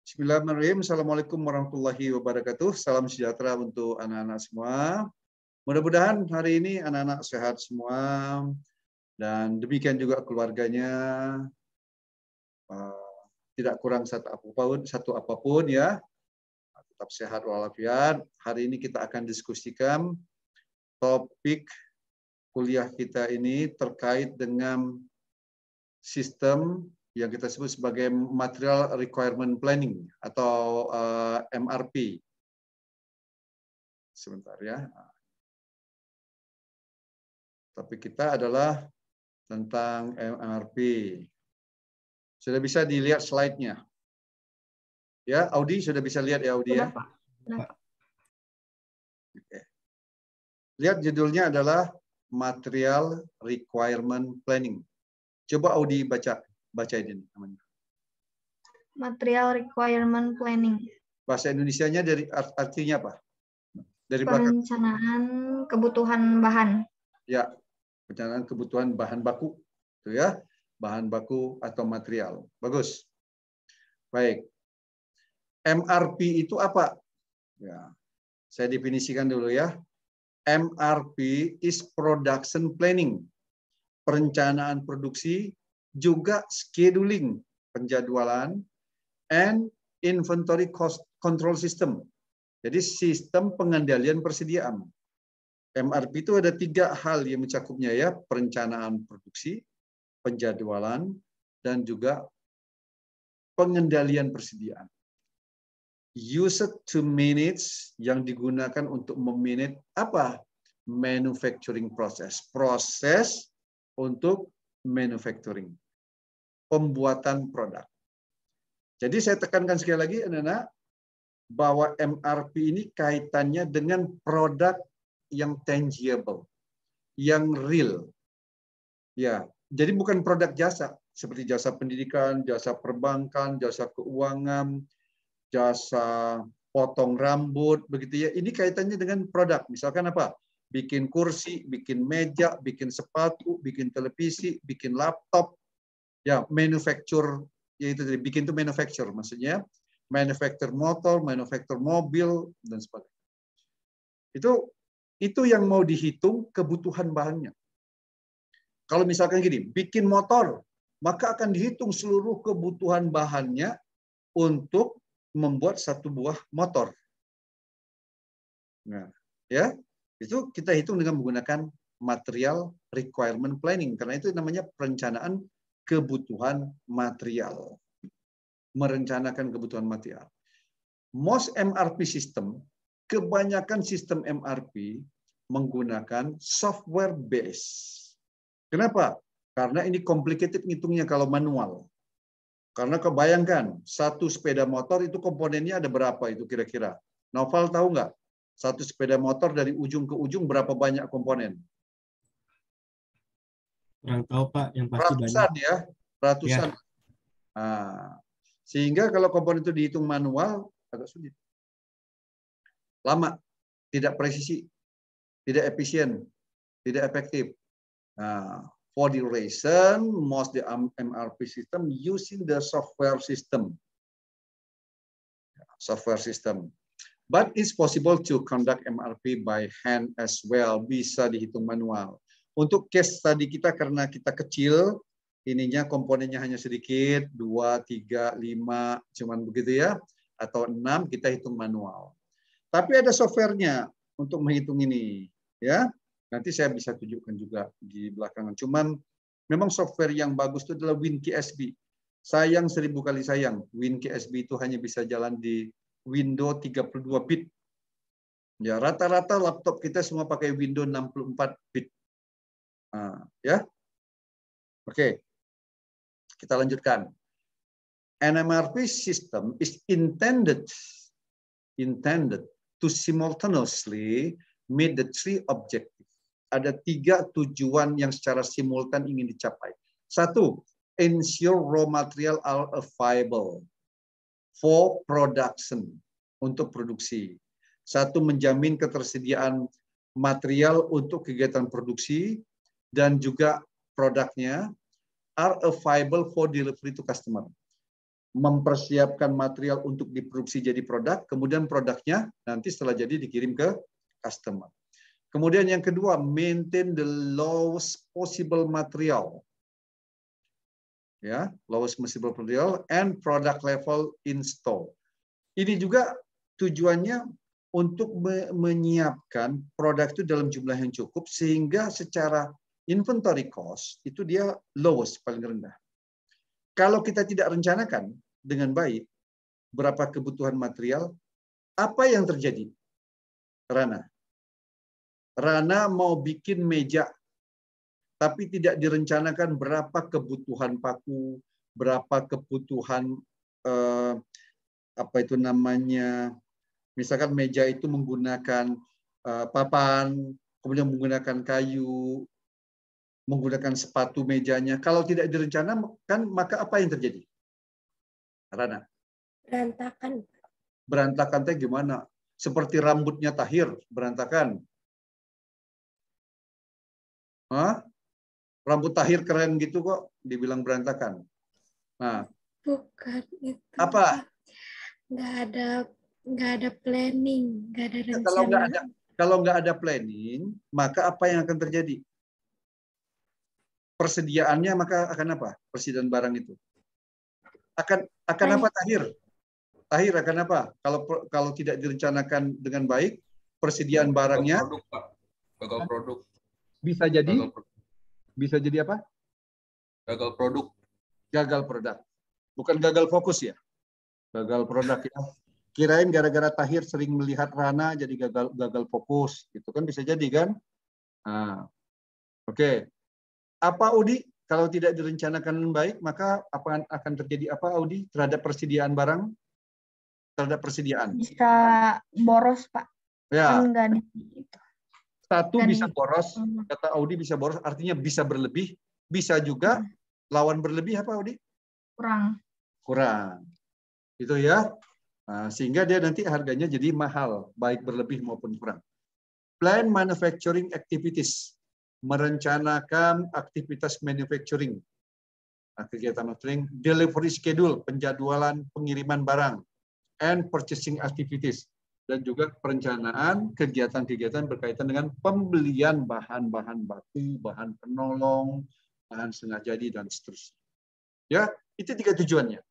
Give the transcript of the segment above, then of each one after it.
Bismillahirrahmanirrahim. Assalamualaikum warahmatullahi wabarakatuh. Salam sejahtera untuk anak-anak semua. Mudah-mudahan hari ini anak-anak sehat semua dan demikian juga keluarganya tidak kurang satu apapun ya. Tetap sehat walafiat. Hari ini kita akan diskusikan topik kuliah kita ini terkait dengan sistem yang kita sebut sebagai Material Requirement Planning atau MRP. Sebentar ya. Topik kita adalah tentang MRP. Sudah bisa dilihat slide-nya? Ya, Audi sudah bisa lihat ya Audi ya? Sudah, Pak. Sudah. Oke. Lihat judulnya adalah Material Requirement Planning. Coba Audi bacain ini namanya. Material Requirement Planning. Bahasa Indonesianya dari artinya apa? Dari belakang. Perencanaan kebutuhan bahan. Ya, perencanaan kebutuhan bahan baku. Itu ya, bahan baku atau material. Bagus. Baik. MRP itu apa? Ya, saya definisikan dulu ya. MRP is production planning. Perencanaan produksi, juga scheduling, penjadwalan, and inventory cost control system. Jadi sistem pengendalian persediaan. MRP itu ada 3 hal yang mencakupnya ya, perencanaan produksi, penjadwalan, dan juga pengendalian persediaan. Used to manage yang digunakan untuk memanage apa? Manufacturing process. Proses untuk manufacturing. Pembuatan produk. Jadi saya tekankan sekali lagi anak-anak bahwa MRP ini kaitannya dengan produk yang tangible, yang real. Ya, jadi bukan produk jasa seperti jasa pendidikan, jasa perbankan, jasa keuangan, jasa potong rambut begitu ya. Ini kaitannya dengan produk. Misalkan apa? Bikin kursi, bikin meja, bikin sepatu, bikin televisi, bikin laptop. Ya, manufacture, yaitu bikin itu manufacture, maksudnya manufacture motor, manufacture mobil dan sebagainya. Itu yang mau dihitung kebutuhan bahannya. Kalau misalkan gini, bikin motor, maka akan dihitung seluruh kebutuhan bahannya untuk membuat satu buah motor. Nah, ya, itu kita hitung dengan menggunakan material requirement planning karena itu namanya perencanaan kebutuhan material. Merencanakan kebutuhan material. Most MRP system, kebanyakan sistem MRP menggunakan software base. Kenapa? Karena ini complicated ngitungnya kalau manual. Karena kebayangkan, satu sepeda motor itu komponennya ada berapa itu kira-kira? Novel tahu nggak? Satu sepeda motor dari ujung ke ujung berapa banyak komponen? Kurang tahu Pak, yang pasti Ratusan banyak. Ya, ratusan. Ya. Nah, sehingga kalau komponen itu dihitung manual, agak sulit. Lama, tidak presisi, tidak efisien, tidak efektif. Nah, for the reason, most the MRP system using the software system. Software system. But it's possible to conduct MRP by hand as well. Bisa dihitung manual. Untuk case tadi kita karena kita kecil, ininya komponennya hanya sedikit, 2, 3, 5, cuman begitu ya. Atau 6 kita hitung manual. Tapi ada softwarenya untuk menghitung ini. Ya, nanti saya bisa tunjukkan juga di belakangan. Cuman memang software yang bagus itu adalah WinKSB. Sayang 1000 kali sayang, WinKSB itu hanya bisa jalan di Windows 32 bit. Ya, rata-rata laptop kita semua pakai Windows 64 bit. Nah, ya. Oke. Kita lanjutkan. An MRP system is intended to simultaneously meet the 3 objectives. Ada 3 tujuan yang secara simultan ingin dicapai. 1, ensure raw material are available for production, untuk produksi. 1, menjamin ketersediaan material untuk kegiatan produksi dan juga produknya are available for delivery to customer. mempersiapkan material untuk diproduksi jadi produk, kemudian produknya nanti setelah jadi dikirim ke customer. Kemudian yang kedua, maintain the lowest possible material. Ya, lowest possible material and product level install. Ini juga tujuannya untuk menyiapkan produk itu dalam jumlah yang cukup sehingga secara inventory cost itu dia lowest, paling rendah. Kalau kita tidak rencanakan dengan baik berapa kebutuhan material, apa yang terjadi? Rana mau bikin meja, tapi tidak direncanakan berapa kebutuhan paku, berapa kebutuhan apa itu namanya, misalkan meja itu menggunakan papan, kemudian menggunakan kayu, menggunakan sepatu mejanya. Kalau tidak direncanakan, maka apa yang terjadi? Rana? Berantakan. Berantakan teh gimana? Seperti rambutnya Tahir, berantakan. Hah? Rambut Tahir keren gitu kok, dibilang berantakan. Nah, Bukan itu. apa? Nggak ada planning, nggak ada rencana. Kalau nggak ada planning, maka apa yang akan terjadi? Persediaannya maka akan apa? Persediaan barang itu akan apa, Tahir? Tahir akan apa? Kalau tidak direncanakan dengan baik, persediaan barangnya gagal produk. Bisa jadi apa? Gagal produk. Gagal produk. Bukan gagal fokus ya. Gagal produk ya. Kirain gara-gara Tahir sering melihat Rana jadi gagal fokus, gitu kan bisa jadi kan? Nah, oke. Apa Audi? Kalau tidak direncanakan baik, maka apa akan terjadi apa Audi terhadap persediaan barang? Terhadap persediaan. Bisa boros, Pak. Ya. Kan nggak ada gitu. Satu bisa boros, kata Audi bisa boros, artinya bisa berlebih, bisa juga lawan berlebih apa Audi? Kurang. Itu ya. Nah, sehingga dia nanti harganya jadi mahal, baik berlebih maupun kurang. Plan manufacturing activities. Merencanakan aktivitas manufacturing. Kegiatan manufacturing, delivery schedule, penjadwalan pengiriman barang, and purchasing activities. Dan juga perencanaan kegiatan-kegiatan berkaitan dengan pembelian bahan-bahan baku, bahan penolong, bahan setengah jadi, dan seterusnya. Ya, itu 3 tujuannya.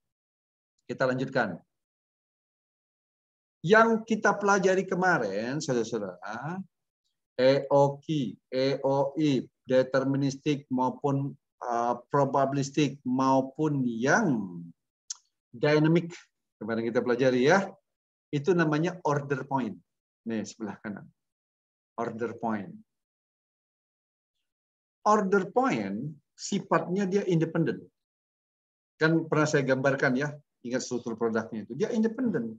Kita lanjutkan. Yang kita pelajari kemarin, saudara-saudara, EOQ, EOI, deterministik maupun probabilistik maupun yang dynamic, kemarin kita pelajari ya, itu namanya order point. Nih, sebelah kanan. Order point. Order point sifatnya dia independen. Kan pernah saya gambarkan ya, ingat struktur produknya itu. Dia independen.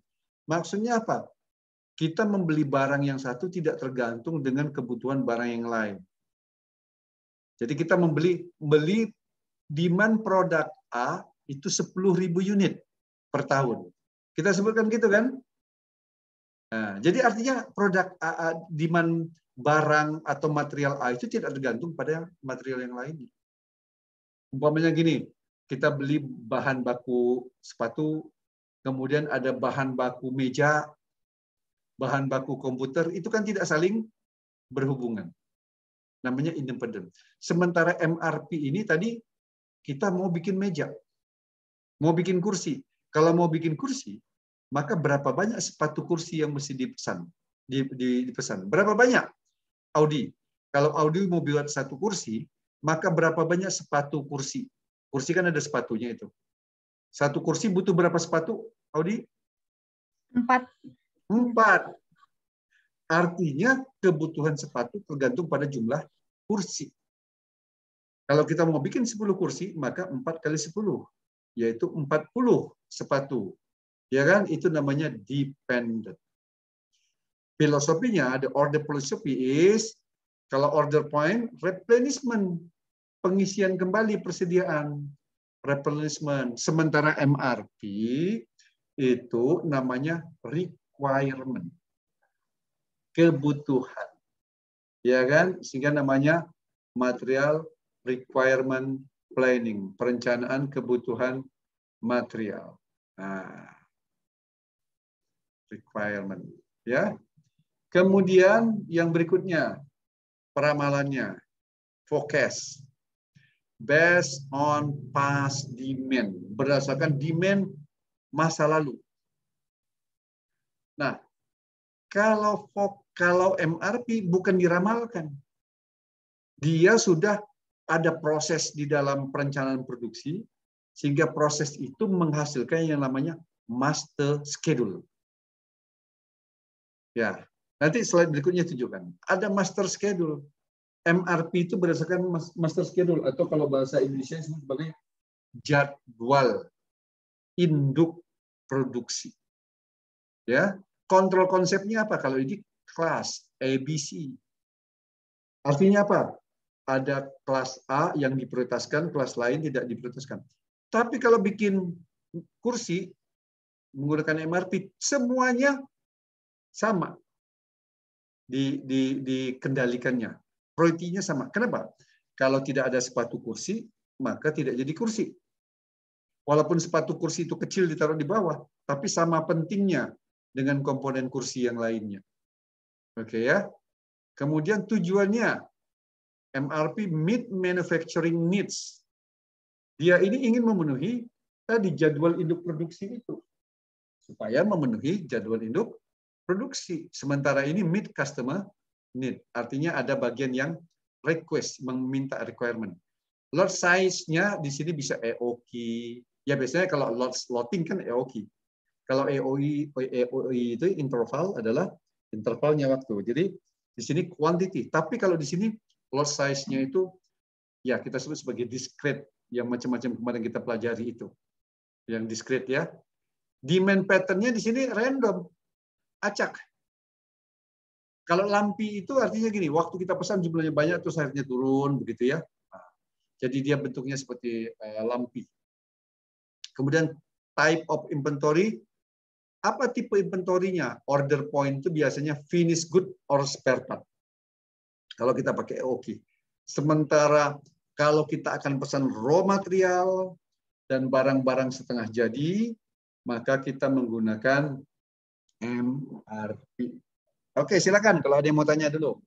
Maksudnya apa? Kita membeli barang yang satu tidak tergantung dengan kebutuhan barang yang lain. Jadi kita beli demand produk A itu 10.000 unit per tahun. Kita sebutkan gitu kan? Nah, jadi artinya produk A, demand barang atau material A itu tidak tergantung pada material yang lain. Umpamanya gini, kita beli bahan baku sepatu, kemudian ada bahan baku meja, bahan baku komputer, itu kan tidak saling berhubungan. Namanya independen. Sementara MRP ini tadi kita mau bikin meja, mau bikin kursi. Kalau mau bikin kursi, maka berapa banyak sepatu kursi yang mesti dipesan? Berapa banyak? Audi. Kalau Audi mau buat satu kursi, maka berapa banyak sepatu kursi? Kursi kan ada sepatunya itu. Satu kursi butuh berapa sepatu, Audi? 4. Artinya kebutuhan sepatu tergantung pada jumlah kursi. Kalau kita mau bikin 10 kursi, maka 4 kali 10, yaitu 40 sepatu. Ya kan? Itu namanya dependent. Filosofinya, the order philosophy is, kalau order point, replenishment, pengisian kembali persediaan, replenishment. Sementara MRP itu namanya requirement, kebutuhan, ya kan? Sehingga namanya material requirement planning, perencanaan kebutuhan material. Nah, requirement, ya. Kemudian yang berikutnya, peramalannya, forecast. Based on past demand, berdasarkan demand masa lalu. Nah, kalau MRP bukan diramalkan, dia sudah ada proses di dalam perencanaan produksi, sehingga proses itu menghasilkan yang namanya master schedule. Ya, nanti slide berikutnya tunjukkan. Ada master schedule. MRP itu berdasarkan master schedule, atau kalau bahasa Indonesia disebut sebagai jadwal induk produksi. Ya, kontrol konsepnya apa? Kalau ini kelas ABC. Artinya apa? Ada kelas A yang diprioritaskan, kelas lain tidak diprioritaskan. Tapi kalau bikin kursi menggunakan MRP, semuanya sama dikendalikannya. Prioritinya sama. Kenapa? Kalau tidak ada sepatu kursi, maka tidak jadi kursi. Walaupun sepatu kursi itu kecil ditaruh di bawah, tapi sama pentingnya dengan komponen kursi yang lainnya. Oke ya. Kemudian tujuannya MRP meet manufacturing needs. Dia ini ingin memenuhi tadi jadwal induk produksi itu. Supaya memenuhi jadwal induk produksi. Sementara ini meet customer need. Artinya ada bagian yang request, meminta requirement. Lot size-nya di sini bisa EOQ. Ya biasanya kalau lot slotting kan EOQ. Kalau EOI itu interval adalah intervalnya waktu. Jadi di sini quantity. Tapi kalau di sini lot size-nya itu ya kita sebut sebagai discrete, yang macam-macam kemarin kita pelajari itu. Yang discrete ya. Demand pattern-nya di sini random. Acak. Kalau lampi itu artinya gini, waktu kita pesan jumlahnya banyak terus akhirnya turun begitu ya. Jadi dia bentuknya seperti lampi. Kemudian type of inventory, apa tipe inventorinya? Order point itu biasanya finished good or spare part. Kalau kita pakai EOQ. Sementara kalau kita akan pesan raw material dan barang-barang setengah jadi, maka kita menggunakan MRP. Oke, silakan kalau ada yang mau tanya dulu.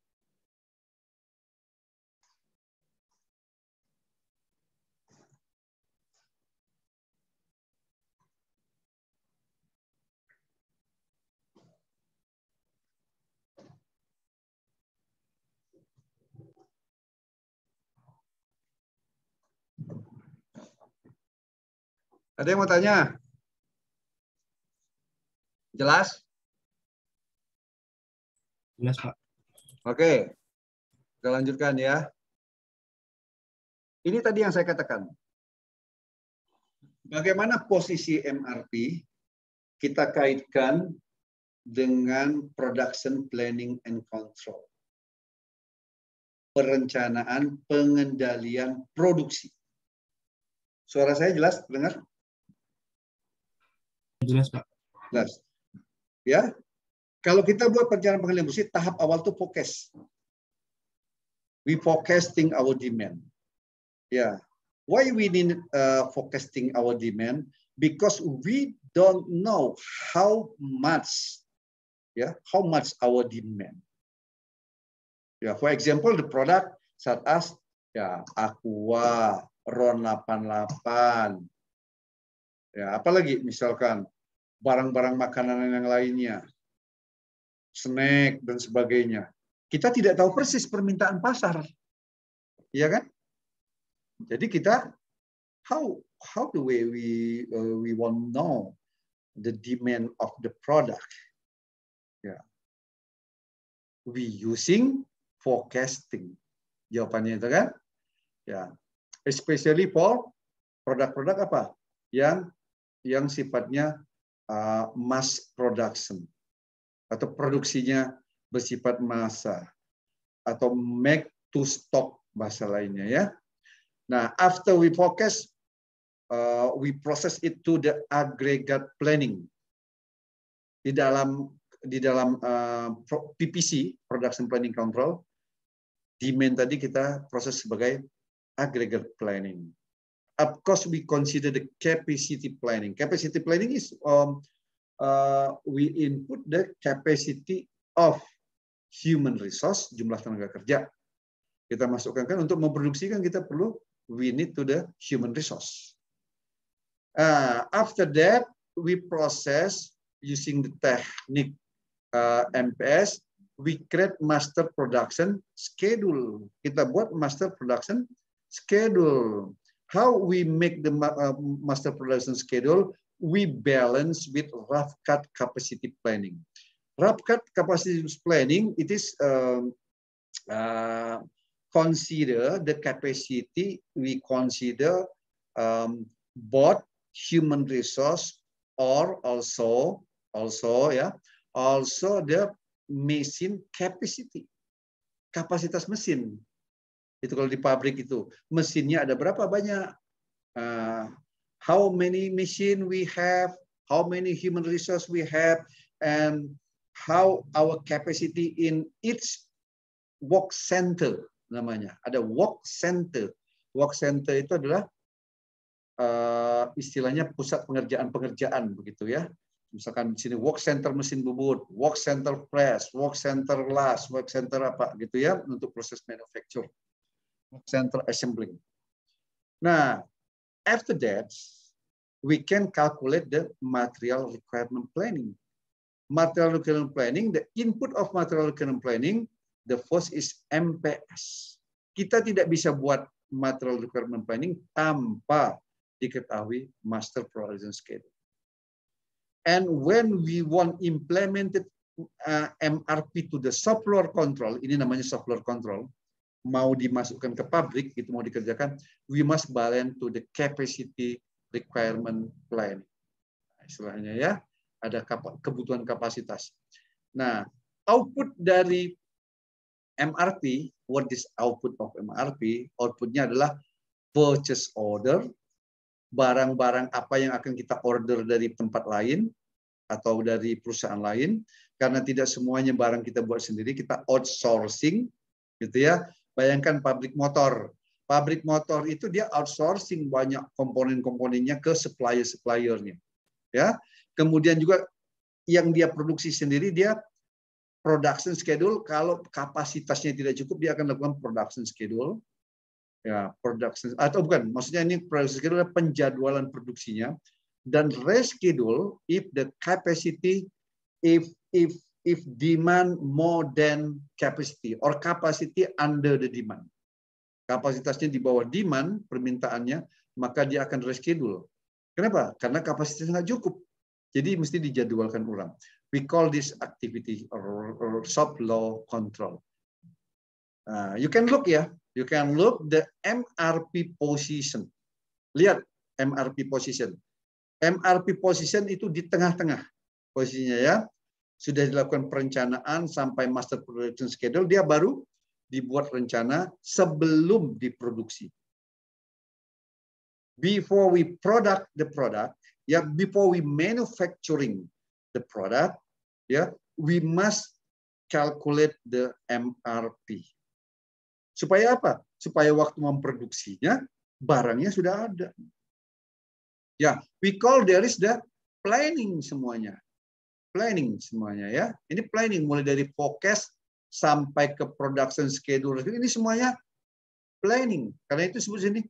Ada yang mau tanya? Jelas? Jelas, Pak. Oke, kita lanjutkan ya. Ini tadi yang saya katakan. Bagaimana posisi MRP kita kaitkan dengan production planning and control. Perencanaan pengendalian produksi. Suara saya jelas dengar? Jelas, Pak. Jelas. Ya. Kalau kita buat perencanaan pengendalian produksi, tahap awal itu forecast. We forecasting our demand. Ya. Why we need forecasting our demand? Because we don't know how much our demand. Ya, for example, the product such as ya Aqua, RON 88. Ya, apalagi misalkan barang-barang makanan yang lainnya, snack dan sebagainya. Kita tidak tahu persis permintaan pasar. Iya kan? Jadi kita how the way we want know the demand of the product. Ya. We using forecasting. Jawabannya itu kan? Ya. Especially for produk-produk apa? Yang sifatnya mass production atau produksinya bersifat massa atau make to stock bahasa lainnya ya. Nah, after we forecast, we process it to the aggregate planning. Di dalam PPC, Production Planning Control, demand tadi kita proses sebagai aggregate planning. Of course, we consider the capacity planning. Capacity planning is we input the capacity of human resource, jumlah tenaga kerja. Kita masukkan kan untuk memproduksikan kita perlu we need to the human resource. After that, we process using the technique MPS. We create master production schedule. Kita buat master production schedule. How we make the master production schedule? We balance with rough cut capacity planning. Rough cut capacity planning, it is consider the capacity, we consider both human resource or also the machine capacity, kapasitas mesin. Itu kalau di pabrik itu mesinnya ada berapa banyak, how many machine we have, how many human resource we have, and how our capacity in each work center namanya. Ada work center. Work center itu adalah istilahnya pusat pengerjaan begitu ya. Misalkan di sini work center mesin bubut, work center press, work center las, work center apa gitu ya untuk proses manufacture, work center assembling. Nah, after that we can calculate the material requirement planning. Material requirement planning, the input of material requirement planning, the first is MPS. Kita tidak bisa buat material requirement planning tanpa diketahui master production schedule. And when we want implemented MRP to the shop floor control, ini namanya shop floor control, mau dimasukkan ke pabrik, itu mau dikerjakan, we must balance to the capacity requirement planning. Istilahnya ya, ada kebutuhan kapasitas. Nah, output dari MRP, what is output of MRP? Outputnya adalah purchase order, barang-barang apa yang akan kita order dari tempat lain atau dari perusahaan lain, karena tidak semuanya barang kita buat sendiri, kita outsourcing, gitu ya. Bayangkan pabrik motor itu dia outsourcing banyak komponen-komponennya ke supplier-suppliernya, ya. Kemudian juga yang dia produksi sendiri, dia production schedule, kalau kapasitasnya tidak cukup dia akan lakukan production schedule. Ya, production atau bukan, maksudnya ini production schedule adalah penjadwalan produksinya, dan reschedule if the capacity if demand more than capacity or capacity under the demand. Kapasitasnya di bawah demand permintaannya, maka dia akan reschedule. Kenapa? Karena kapasitasnya nggak cukup. Jadi mesti dijadwalkan ulang. We call this activity or shop floor control. You can look ya. You can look the MRP position. Lihat MRP position. MRP position itu di tengah-tengah posisinya ya. Sudah dilakukan perencanaan sampai master production schedule, dia baru dibuat rencana sebelum diproduksi. Before we product the product, ya, before we manufacturing the product, ya, we must calculate the MRP. Supaya apa? Supaya waktu memproduksinya barangnya sudah ada. Ya, we call there is the planning semuanya. Planning semuanya ya. Ini planning mulai dari forecast sampai ke production schedule. Ini semuanya planning. Karena itu disebut sini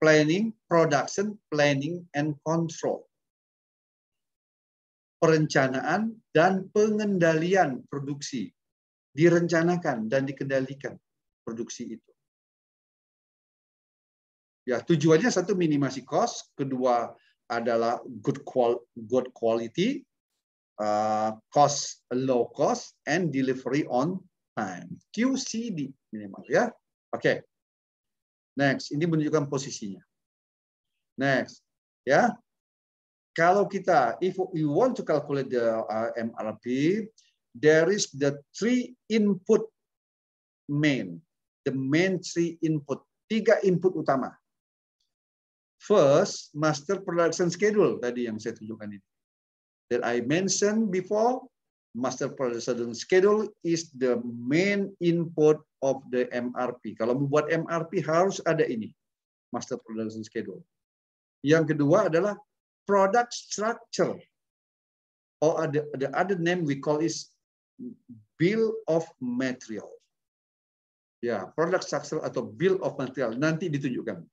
planning, production, planning and control. Perencanaan dan pengendalian produksi. Direncanakan dan dikendalikan produksi itu. Ya, tujuannya satu, minimasi cost, kedua adalah good quality, low cost, and delivery on time. QCD minimal ya. Oke. Next, ini menunjukkan posisinya. Next, ya. Kalau kita, if we want to calculate the MRP, there is the three input main. The main three input. 3 input utama. First, master production schedule. Tadi yang saya tunjukkan ini. That I mentioned before, master production schedule is the main input of the MRP. Kalau membuat MRP harus ada ini. master production schedule. Yang kedua adalah product structure. Or the other name we call is bill of material. Ya, product structure atau bill of material nanti ditunjukkan.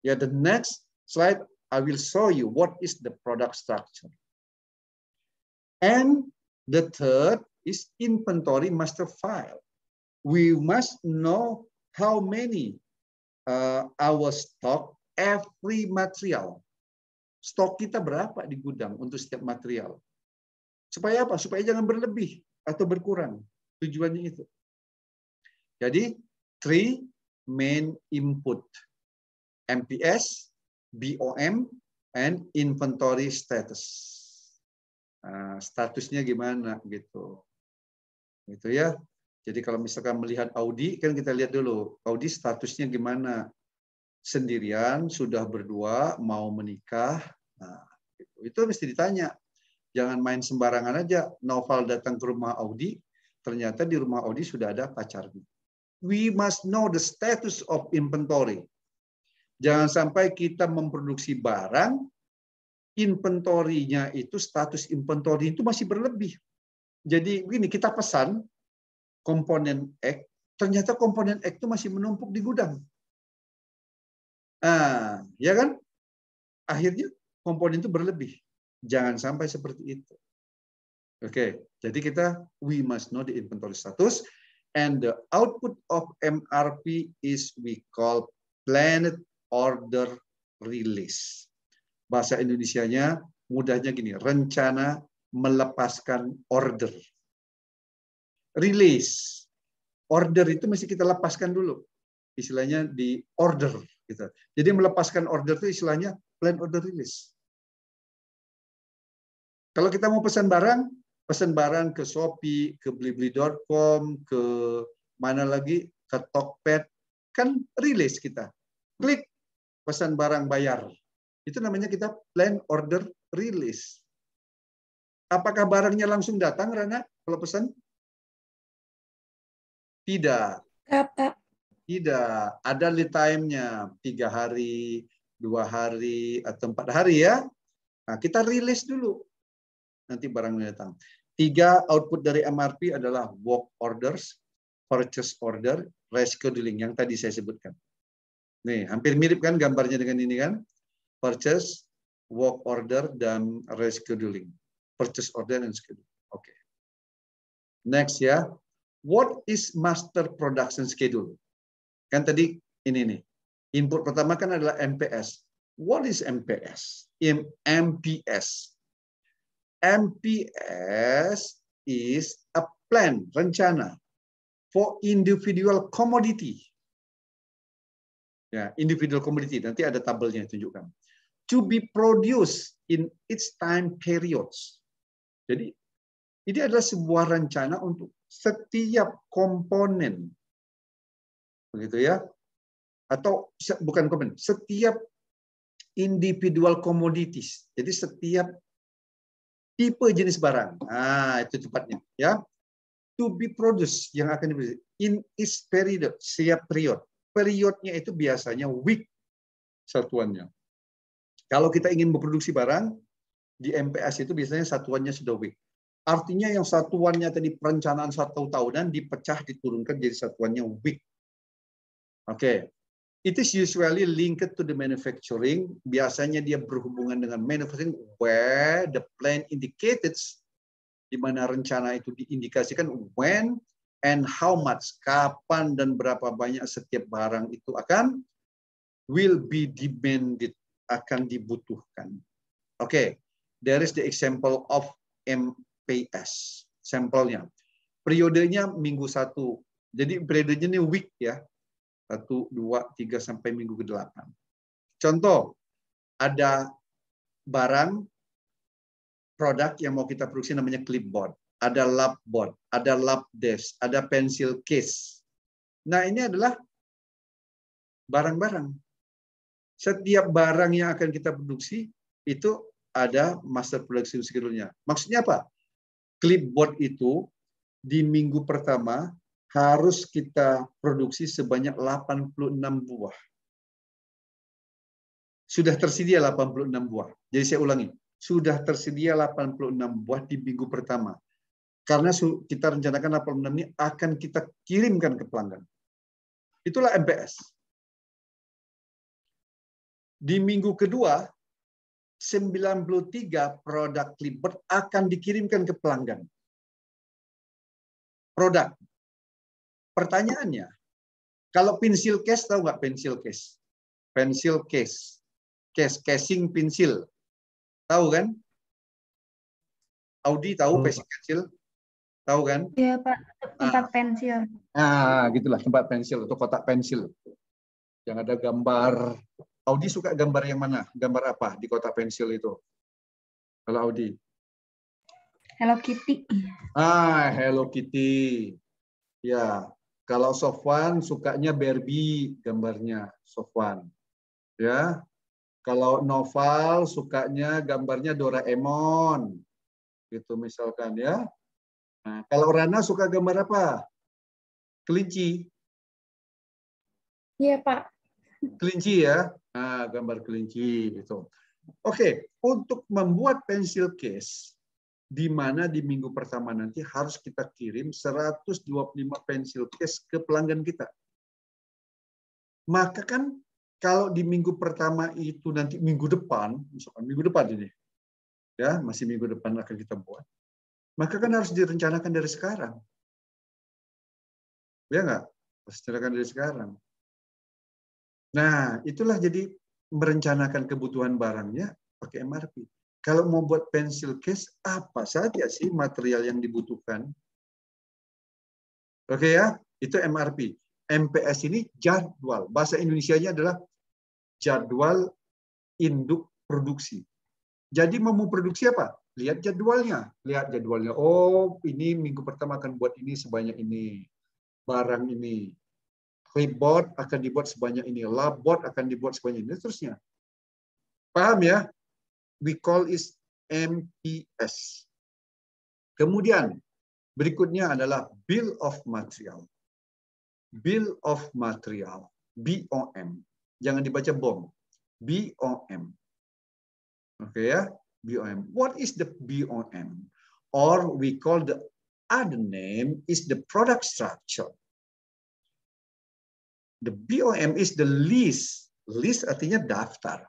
Ya, the next slide I will show you what is the product structure. And the third is inventory master file. We must know how many our stock every material. Stok kita berapa di gudang untuk setiap material. Supaya apa? Supaya jangan berlebih atau berkurang. Tujuannya itu. Jadi, 3 main input. MPS, BOM, and inventory status. Statusnya gimana gitu. Gitu ya. Jadi kalau misalkan melihat Audi, kan kita lihat dulu. Audi statusnya gimana. Sendirian, sudah berdua, mau menikah. Nah, gitu. Itu mesti ditanya. Jangan main sembarangan aja. Noval datang ke rumah Audi, ternyata di rumah Audi sudah ada pacarnya. We must know the status of inventory. Jangan sampai kita memproduksi barang, inventorinya itu, status inventory itu masih berlebih. Jadi begini, kita pesan komponen X, ternyata komponen X itu masih menumpuk di gudang. Ya kan? Akhirnya komponen itu berlebih. Jangan sampai seperti itu. Oke, jadi we must know the inventory status, and the output of MRP is we call planned order release. Bahasa Indonesianya mudahnya gini, rencana melepaskan order. Release. Order itu mesti kita lepaskan dulu. Istilahnya di order. Gitu. Jadi melepaskan order itu istilahnya plan order release. Kalau kita mau pesan barang ke Shopee, ke blibli.com, ke mana lagi, ke Tokped, kan release kita. Klik, pesan barang, bayar. Itu namanya kita plan order release. Apakah barangnya langsung datang, Rana, kalau pesan? Tidak. Pak. Tidak. Ada lead time-nya. 3 hari, 2 hari, atau 4 hari ya. Nah, kita rilis dulu. Nanti barangnya datang. 3 output dari MRP adalah work orders, purchase order, rescheduling yang tadi saya sebutkan. Nih, hampir mirip kan gambarnya dengan ini kan? Purchase, work order, dan rescheduling. Purchase order dan schedule. Oke. Next ya. What is master production schedule? Kan tadi ini nih. Input pertama kan adalah MPS. What is MPS? MPS. MPS is a plan, rencana for individual commodity. Ya, individual commodity. Nanti ada tabelnya tunjukkan. To be produced in its time periods. Jadi ini adalah sebuah rencana untuk setiap komponen. Begitu ya. Atau bukan komponen, setiap individual commodities. Jadi setiap tipe jenis barang. Nah, itu tepatnya ya. To be produced yang akan diproduksi in its period, setiap period. Periodnya itu biasanya week satuannya. Kalau kita ingin memproduksi barang di MPS itu biasanya satuannya sudah week. Artinya yang satuannya tadi perencanaan 1 tahunan dipecah diturunkan jadi satuannya week. Oke. It is usually linked to the manufacturing. Biasanya dia berhubungan dengan manufacturing where the plan indicated, di mana rencana itu diindikasikan when and how much, kapan dan berapa banyak setiap barang itu akan will be demanded, akan dibutuhkan. Oke, there is the example of MPS. Sampelnya. Periodenya minggu 1. Jadi periodenya ini week ya. 1, 2, 3 sampai minggu ke-8. Contoh, ada barang produk yang mau kita produksi namanya clipboard, ada lapboard, ada lap desk, ada pencil case. Nah, ini adalah barang-barang. Setiap barang yang akan kita produksi itu ada master production schedule-nya. Maksudnya apa? Clipboard itu di minggu pertama harus kita produksi sebanyak 86 buah. Sudah tersedia 86 buah. Jadi saya ulangi, sudah tersedia 86 buah di minggu pertama. Karena kita rencanakan 86 ini akan kita kirimkan ke pelanggan. Itulah MPS. Di minggu kedua, 93 produk Clipboard akan dikirimkan ke pelanggan. Produk. Pertanyaannya, kalau pensil case, tahu nggak pensil case? Pensil case. Casing pensil. Tahu kan? Audi tahu casing pensil? Tahu kan? Iya, Pak. Tempat pensil. Nah, gitulah tempat pensil atau kotak pensil. Yang ada gambar. Audi suka gambar yang mana? Gambar apa di kotak pensil itu? Kalau Audi? Hello Kitty. Hello Kitty. Ya, kalau Sofwan sukanya Barbie gambarnya Sofwan. Ya. Kalau Noval sukanya gambarnya Doraemon. Gitu misalkan ya. Nah, kalau Rana suka gambar apa? Kelinci. Iya, Pak. Kelinci ya. Nah, gambar kelinci gitu. Oke, untuk membuat pensil case di mana di minggu pertama nanti harus kita kirim 125 pensil case ke pelanggan kita. Maka kan kalau di minggu pertama itu nanti minggu depan, misalkan minggu depan ini, ya masih minggu depan akan kita buat, maka kan harus direncanakan dari sekarang. Ya nggak? Harus direncanakan dari sekarang. Nah, itulah jadi merencanakan kebutuhan barangnya pakai MRP. Kalau mau buat pensil case, apa saja sih material yang dibutuhkan? Oke ya, itu MRP. MPS ini jadwal. Bahasa Indonesianya adalah jadwal induk produksi. Jadi mau produksi apa? Lihat jadwalnya. Lihat jadwalnya. Oh, ini minggu pertama akan buat ini sebanyak ini. Barang ini. Clipboard akan dibuat sebanyak ini. Labboard akan dibuat sebanyak ini. Terusnya. Paham ya? We call is MPS. Kemudian, berikutnya adalah Bill of Material. Bill of Material. BOM. Jangan dibaca BOM. BOM. Oke ya, BOM. What is the BOM? Or we call the other name is the product structure. The BOM is the list. List artinya daftar.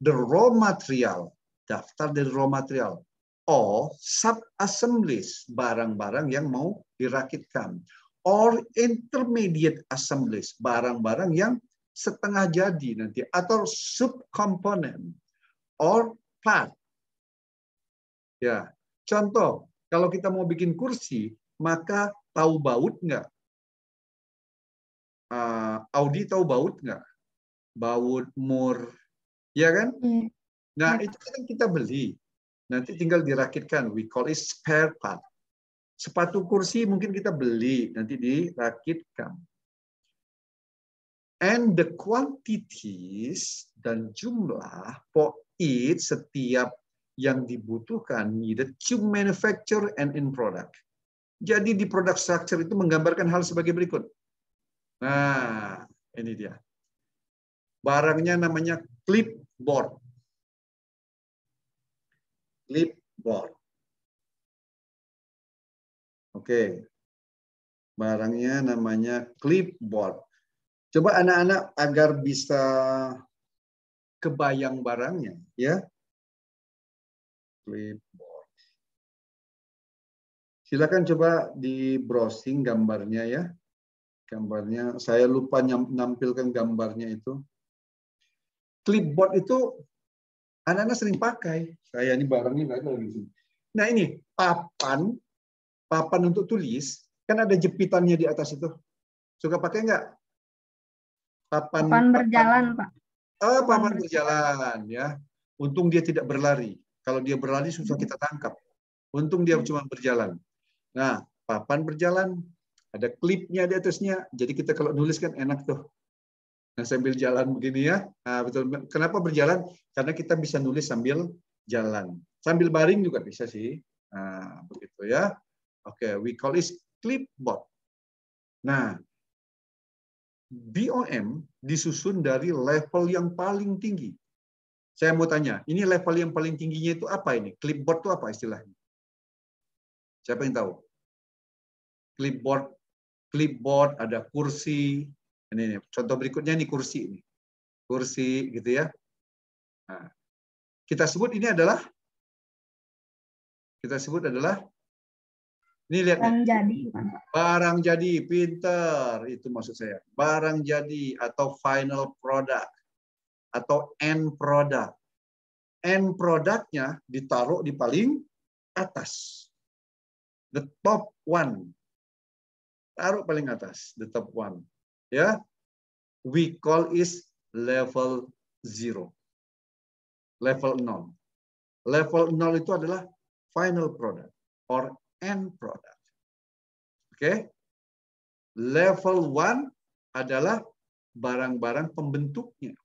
The raw material. Daftar dari raw material. Or sub-assemblies. Barang-barang yang mau dirakitkan. Or intermediate assemblies. Barang-barang yang setengah jadi nanti. Atau subcomponent. Or part. Ya, contoh, kalau kita mau bikin kursi, maka tahu baut nggak? Audi tahu baut nggak? Baut mur, ya kan? Nah, itu kan kita beli. Nanti tinggal dirakitkan. We call it spare part. Sepatu kursi mungkin kita beli, nanti dirakitkan. And the quantities dan jumlah for each setiap yang dibutuhkan needed to manufacture and in product. Jadi di product structure itu menggambarkan hal sebagai berikut. Nah, ini dia. Barangnya namanya clipboard. Clipboard. Oke. Barangnya namanya clipboard. Coba anak-anak agar bisa kebayang barangnya, ya. Clipboard. Silakan coba di browsing gambarnya ya. Gambarnya, saya lupa nampilkan gambarnya itu. Clipboard itu anak-anak sering pakai. Saya ini barangnya nggak ada di sini. Nah ini papan untuk tulis, kan ada jepitannya di atas itu. Suka pakai nggak? Papan berjalan, Pak. Papan berjalan ya. Untung dia tidak berlari. Kalau dia berlari susah kita tangkap. Untung dia cuma berjalan. Nah, papan berjalan, ada klipnya di atasnya. Jadi kita kalau nulis kan enak tuh. Nah, sambil jalan begini ya. Nah, betul. Kenapa berjalan? Karena kita bisa nulis sambil jalan. Sambil baring juga bisa sih. Nah, begitu ya. Oke, we call it clipboard. Nah, BOM disusun dari level yang paling tinggi. Saya mau tanya, ini level yang paling tingginya itu apa ini? Clipboard itu apa istilahnya? Siapa yang tahu? Clipboard ada kursi. Ini contoh berikutnya ini kursi ini. Kursi gitu ya. Nah, kita sebut adalah ini lihat nih. Yang jadi, bukan, Pak. Barang jadi, pinter itu maksud saya. Barang jadi atau final product atau end product. End produknya ditaruh di paling atas. The top one. Taruh paling atas, the top one. Ya. We call is level 0. Level 0. Level 0 itu adalah final product or end product. Oke. Level 1 adalah barang-barang pembentuknya.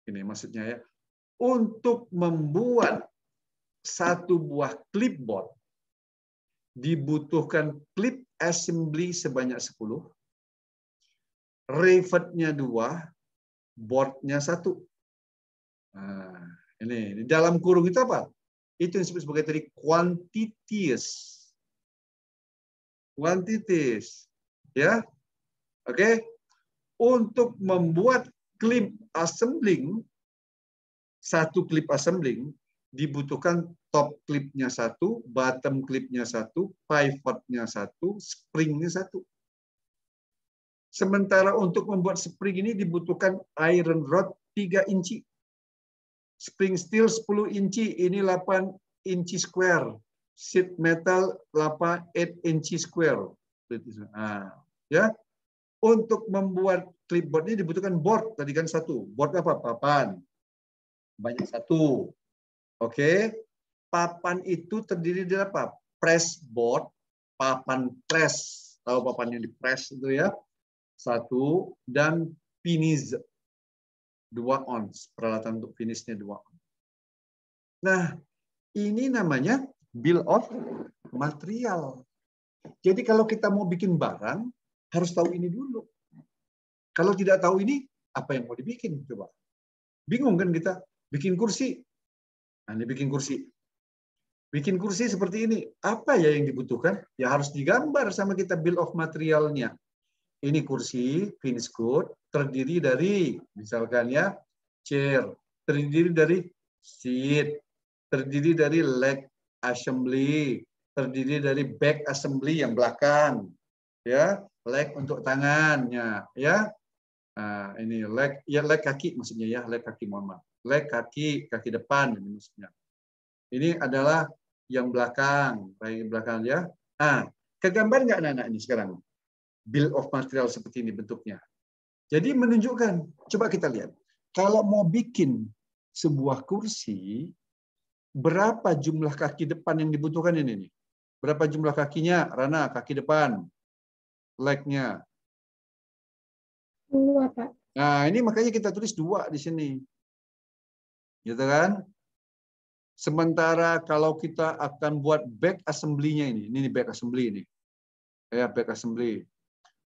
Ini maksudnya ya. Untuk membuat satu buah clipboard dibutuhkan clip assembly sebanyak 10, rivetnya 2, boardnya 1. Nah, ini di dalam kurung itu apa? Itu yang disebut sebagai tadi quantities. Quantities. Ya. Oke. Untuk membuat clip assembling, satu clip assembling dibutuhkan top clipnya 1, bottom clipnya 1, pivotnya 1, springnya 1. Sementara untuk membuat spring ini dibutuhkan iron rod 3 inci. Spring steel 10 inci, ini 8 inci square. Sheet metal 8 inci square. Nah, ya. Untuk membuat clipboard ini dibutuhkan board, tadi kan 1. Board apa? Papan. Banyak 1. Oke. Papan itu terdiri dari apa? Press board, papan press. Tahu papan yang di press itu ya? 1 dan finish 2 ons. Peralatan untuk finishnya 2 ons. Nah, ini namanya bill of material. Jadi kalau kita mau bikin barang, harus tahu ini dulu. Kalau tidak tahu ini, apa yang mau dibikin? Coba. Bingung kan kita? Bikin kursi. Nah, ini bikin kursi. Bikin kursi seperti ini. Apa ya yang dibutuhkan? Ya harus digambar sama kita bill of materialnya. Ini kursi, finish good, terdiri dari, misalkan ya, chair. Terdiri dari seat. Terdiri dari leg assembly. Terdiri dari back assembly yang belakang. Ya, leg untuk tangannya. Ya, nah, ini leg, ya leg kaki maksudnya ya, leg kaki, mohon maaf. Leg kaki, kaki depan ini maksudnya. Ini adalah yang belakang, bagian belakang ya. Nah, kegambar nggak anak-anak ini sekarang? Bill of material seperti ini bentuknya. Jadi menunjukkan, coba kita lihat. Kalau mau bikin sebuah kursi, berapa jumlah kaki depan yang dibutuhkan ini nih? Berapa jumlah kakinya, Rana? Kaki depan, leg-nya. 2, Pak. Nah, ini makanya kita tulis 2 di sini. Gitu kan? Sementara kalau kita akan buat back assembly-nya ini back assembly ini. Ya, back assembly.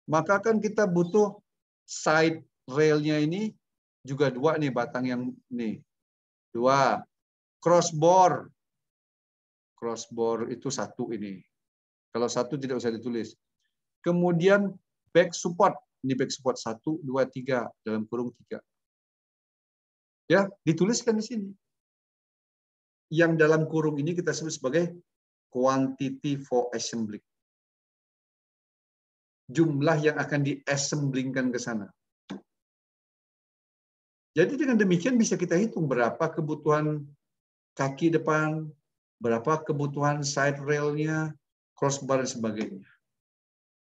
Maka kan kita butuh side rail-nya ini juga 2 nih, batang yang nih. 2. Crossbar. Crossbar itu 1 ini. Kalau 1 tidak usah ditulis. Kemudian back support. Ini back support 1, 2, 3 dalam kurung 3. Ya, dituliskan di sini. Yang dalam kurung ini kita sebut sebagai quantity for assembly. Jumlah yang akan di-assemblingkan ke sana. Jadi dengan demikian bisa kita hitung berapa kebutuhan kaki depan, berapa kebutuhan side rail-nya, crossbar dan sebagainya.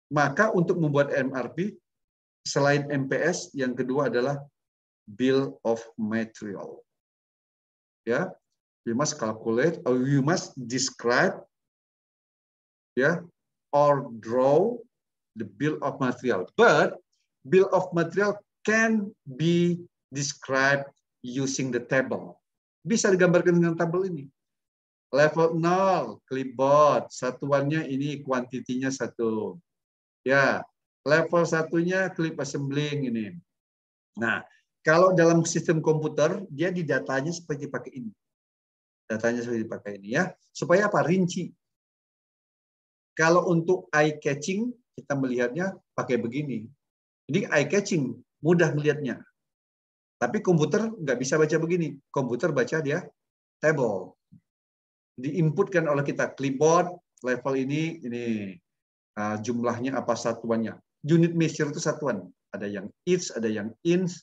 Maka untuk membuat MRP, selain MPS, yang kedua adalah bill of material. Ya, you must calculate or you must describe, ya, or draw the bill of material. But bill of material can be described using the table. Bisa digambarkan dengan tabel ini. Level 0, clipboard. Satuannya ini kuantitinya 1. Ya, level 1-nya clip assembling ini. Nah, Kalau dalam sistem komputer, dia di datanya seperti pakai ini. Datanya seperti pakai ini ya. Supaya apa? Rinci. Kalau untuk eye catching, kita melihatnya pakai begini. Ini eye catching, mudah melihatnya. Tapi komputer nggak bisa baca begini. Komputer baca dia table. Diinputkan oleh kita clipboard, level ini jumlahnya apa satuannya. Unit measure itu satuan. Ada yang each, ada yang inch,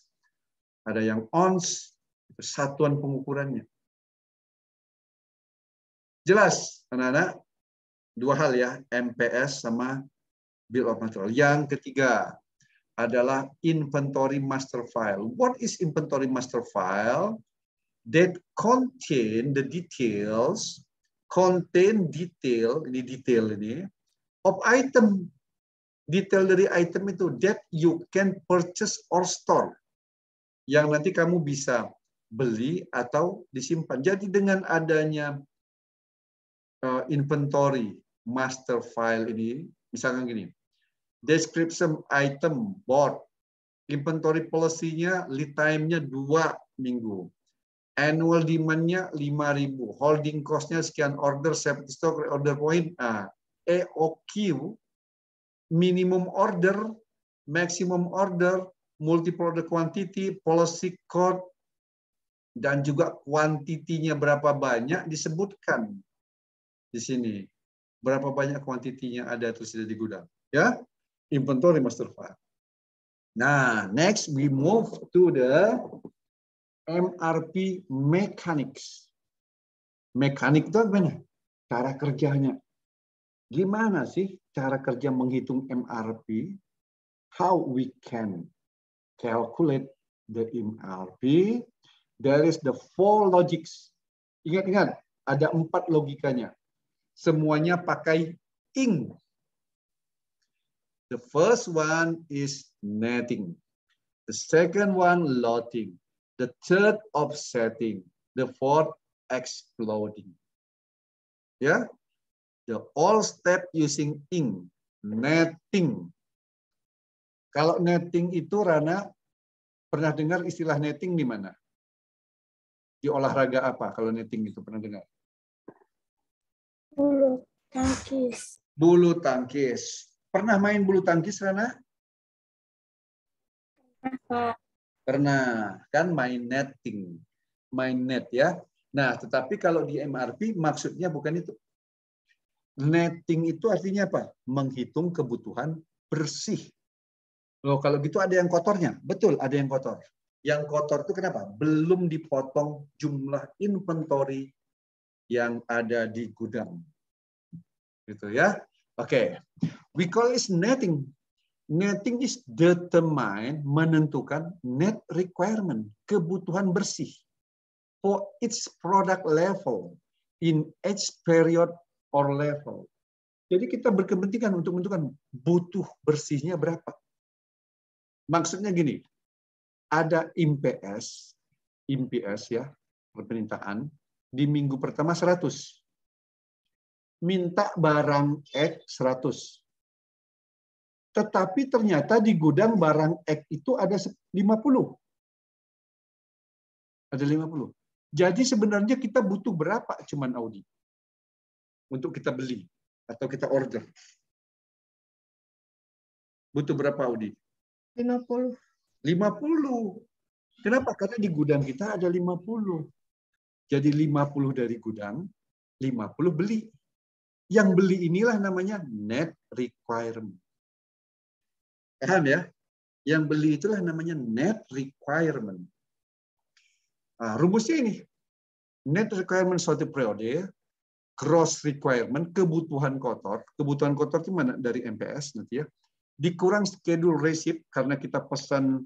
ada yang ounce, itu satuan pengukurannya. Jelas, anak-anak, dua hal ya, MPS sama Bill of Material. Yang ketiga adalah Inventory Master File. What is Inventory Master File? That contain the details, ini detail ini, of item. Detail dari item itu, that you can purchase or store. Yang nanti kamu bisa beli atau disimpan. Jadi dengan adanya inventory master file ini, misalkan gini, description item board, inventory policy-nya, lead time-nya 2 minggu, annual demand-nya 5.000, holding cost-nya sekian, order, safety stock, order point, EOQ, minimum order, maximum order, multi-product quantity, policy code, dan juga kuantitinya berapa banyak disebutkan di sini. Berapa banyak kuantitinya ada tersedia di gudang. Ya, inventory master file. Nah, next we move to the MRP mechanics. Mekanik itu apa? Cara kerjanya. Gimana sih cara kerja menghitung MRP? How we can calculate the MRP? There is the 4 logics. Ingat-ingat, ada 4 logikanya. Semuanya pakai ing. The first one is netting. The second one loading. The third offsetting. The fourth exploding. Ya, the all step using ing. Netting. Kalau netting itu Rana pernah dengar istilah netting di mana? Di olahraga apa kalau netting itu pernah dengar? Bulu tangkis. Bulu tangkis. Pernah main bulu tangkis, Rana? Apa? Pernah. Kan main netting. Main net ya. Nah, tetapi kalau di MRP maksudnya bukan itu. Netting itu artinya apa? Menghitung kebutuhan bersih. Loh, kalau gitu ada yang kotornya. Betul, ada yang kotor. Yang kotor itu kenapa? Belum dipotong jumlah inventory yang ada di gudang. Gitu ya. Oke. We call it netting. Netting is determine, menentukan net requirement, kebutuhan bersih for each product level in each period or level. Jadi kita berkepentingan untuk menentukan butuh bersihnya berapa. Maksudnya gini, ada IMPS ya, permintaan di minggu pertama 100. Minta barang X 100. Tetapi ternyata di gudang barang X itu ada 50. Ada 50. Jadi sebenarnya kita butuh berapa cuman Audi? Untuk kita beli atau kita order. Butuh berapa Audi? 50. 50. Kenapa? Karena di gudang kita ada 50. Jadi 50 dari gudang, 50 beli. Yang beli inilah namanya net requirement. Paham ya? Yang beli itulah namanya net requirement. Nah, rumusnya ini. Net requirement suatu periode, gross requirement, kebutuhan kotor. Kebutuhan kotor itu mana? Dari MPS nanti ya. Dikurang schedule receipt karena kita pesan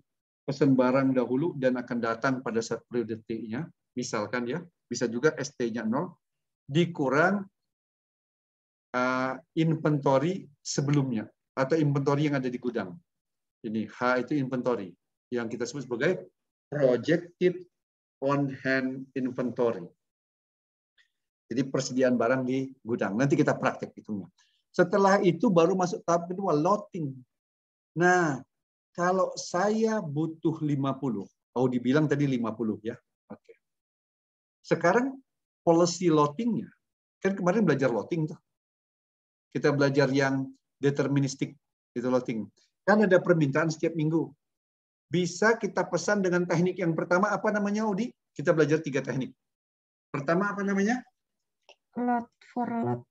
barang dahulu dan akan datang pada saat periode T-nya. Misalkan ya, bisa juga ST-nya 0. Dikurang inventory sebelumnya atau inventory yang ada di gudang. Ini H itu inventory yang kita sebut sebagai projected on hand inventory. Jadi persediaan barang di gudang. Nanti kita praktek hitungnya. Setelah itu baru masuk tahap kedua, loading. Nah, kalau saya butuh 50, Oh, dibilang tadi 50 ya. Oke. Sekarang policy loading-nya. Kan kemarin belajar loading tuh. Kita belajar yang deterministik itu loading. Kan ada permintaan setiap minggu. Bisa kita pesan dengan teknik yang pertama apa namanya, Udi? Kita belajar 3 teknik. Pertama apa namanya? Lot for lot.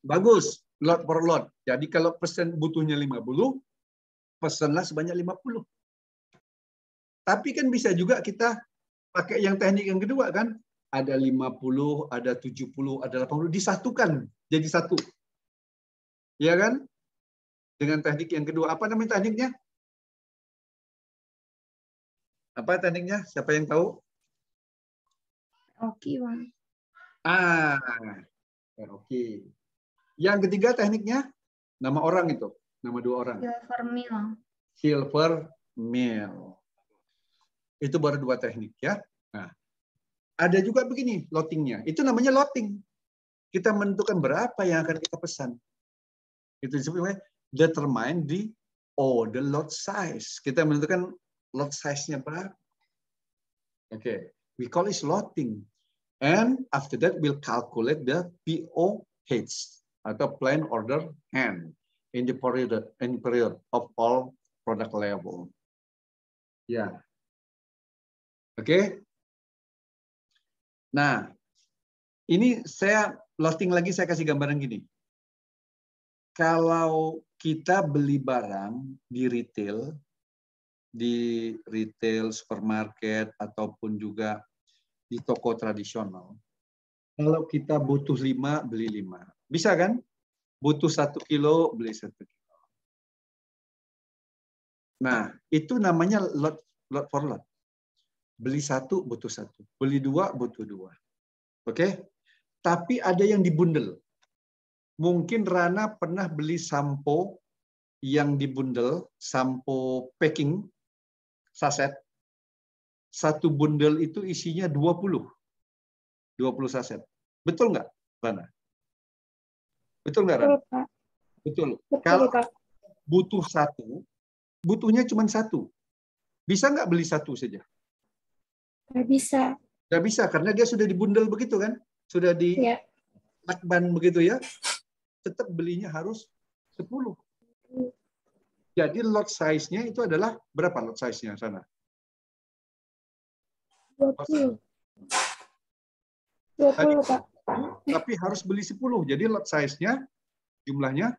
Bagus, lot per lot. Jadi kalau pesan butuhnya 50, pesanlah sebanyak 50. Tapi kan bisa juga kita pakai yang teknik yang kedua kan? Ada 50, ada 70, ada 80, disatukan jadi satu. Ya kan? Dengan teknik yang kedua. Apa namanya tekniknya? Apa tekniknya? Siapa yang tahu? Oke, Bang. Oke. Yang ketiga tekniknya nama orang itu, nama 2 orang. Silver mill. Silver mill. Itu baru 2 teknik ya. Nah, ada juga begini loading-nya. Itu namanya loading. Kita menentukan berapa yang akan kita pesan. Itu disebut determine the order lot size. Kita menentukan lot size-nya berapa. Oke, we call it loading. And after that we'll calculate the POH atau plan order hand in the period of all product level. Ya. Oke. Nah, ini saya loading lagi, saya kasih gambaran gini. Kalau kita beli barang di retail, supermarket, ataupun juga di toko tradisional, kalau kita butuh 5, beli 5. Bisa kan? Butuh 1 kilo, beli 1 kilo. Nah, itu namanya lot for lot. Beli 1, butuh 1. Beli 2, butuh 2. Oke? Tapi ada yang dibundel. Mungkin Rana pernah beli sampo yang dibundel, sampo packing, saset. 1 bundel itu isinya 20 saset. Betul nggak, Rana? Betul nggak, Rana? Betul, Pak. Betul. Betul, Kalau Pak. butuh 1, butuhnya cuma 1. Bisa nggak beli 1 saja? Nggak bisa. Nggak bisa, karena dia sudah dibundel begitu kan? Sudah di Ya. lakban begitu ya. Tetap belinya harus 10. Jadi lot size-nya itu adalah berapa lot size-nya sana? 20. 20, Pak. Tapi harus beli 10. Jadi lot size-nya jumlahnya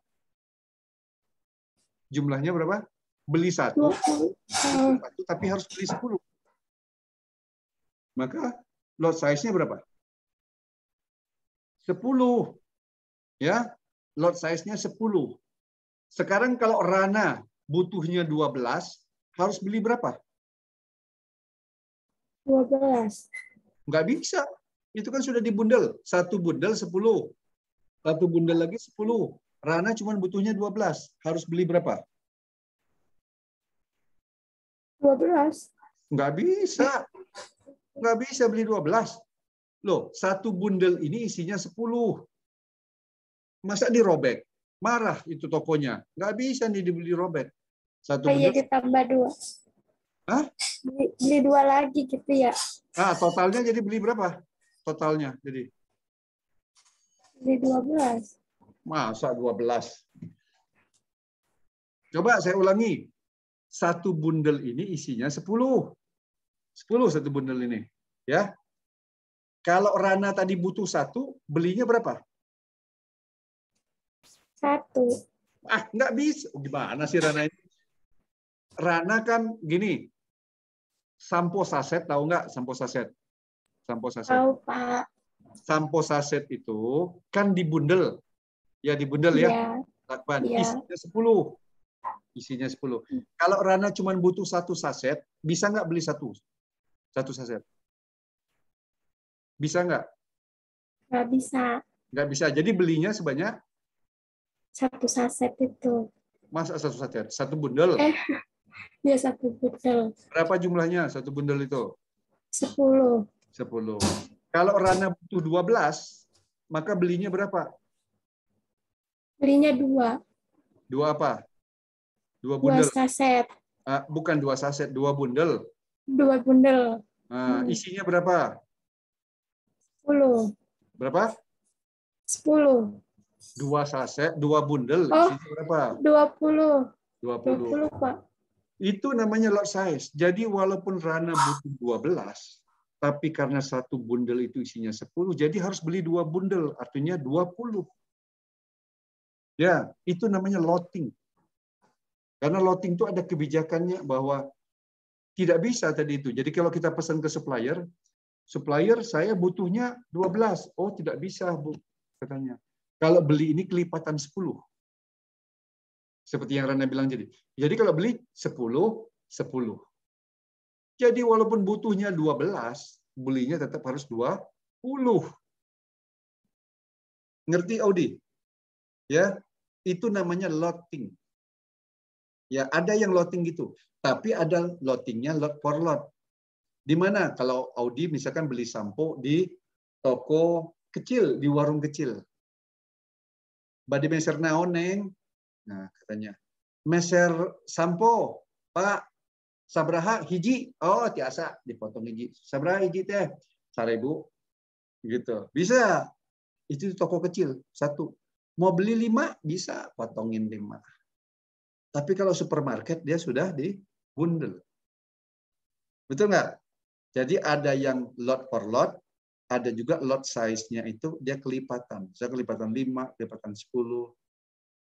berapa? Beli 1, 20. tapi harus beli 10. Maka lot size-nya berapa? 10. Ya, lot size-nya 10. Sekarang kalau Rana butuhnya 12, harus beli berapa? 12. Nggak bisa. Itu kan sudah dibundel. 1 bundel 10. 1 bundel lagi 10. Rana cuma butuhnya 12. Harus beli berapa? 12. Nggak bisa. Nggak bisa beli 12. Loh, 1 bundel ini isinya 10. Masa dirobek? Marah itu tokonya. Nggak bisa nih dibeli robek. 1 Kayak bundel. ditambah 2. Hah? Beli 2 lagi gitu ya. Nah, totalnya jadi beli berapa? Totalnya jadi. Beli 12. Masa 12? Coba saya ulangi. 1 bundel ini isinya 10. 10 1 bundel ini. Ya. Kalau Rana tadi butuh 1, belinya berapa? 1. Nggak bisa. Gimana sih Rana ini? Rana kan gini. Sampo saset, tahu nggak sampo saset? Sampo saset. Tahu, Pak. Sampo saset itu kan dibundel. Ya dibundel ya. Iya. Lakban. Iya. Isinya 10. Isinya 10. Kalau Rana cuma butuh 1 saset, bisa nggak beli 1 saset? Bisa nggak? Nggak bisa. Nggak bisa. Jadi belinya sebanyak 1 saset itu. masa 1 saset? 1 bundel. Ya 1 bundel. Berapa jumlahnya 1 bundel itu? 10. 10. Kalau Rana butuh 12, maka belinya berapa? Belinya 2. 2 apa? 2 2 bundel. saset. Bukan 2 saset, 2 bundel. 2 bundel. Isinya berapa? 10. Berapa? 10. 2 saset, 2 bundel. Oh. Isinya berapa? 20. 20. 20, Pak. Itu namanya lot size. Jadi walaupun Rana butuh 12, tapi karena 1 bundel itu isinya 10, jadi harus beli 2 bundel, artinya 20. Ya, itu namanya loting. Karena loting itu ada kebijakannya bahwa tidak bisa tadi itu. Jadi kalau kita pesan ke supplier, supplier saya butuhnya 12. Oh, tidak bisa, Bu, katanya. Kalau beli ini kelipatan 10. Seperti yang Rana bilang jadi. Jadi kalau beli 10, 10. Jadi walaupun butuhnya 12, belinya tetap harus 20. Ngerti, Audi? Ya, itu namanya loting. Ya, ada yang loting gitu. Tapi ada lotingnya lot for lot. Di mana? Kalau Audi misalkan beli sampo di toko kecil, di warung kecil. Badi meser naon, Neng? Nah, katanya. Meser sampo, Pak. Sabraha hiji? Oh, tiasa dipotong hiji. Sabraha hiji teh? 1.000. Gitu. Bisa. Itu toko kecil, 1. Mau beli 5, bisa potongin 5. Tapi kalau supermarket dia sudah di bundel. Betul nggak? Jadi ada yang lot per lot, ada juga lot size-nya itu dia kelipatan. Saya kelipatan 5, kelipatan 10.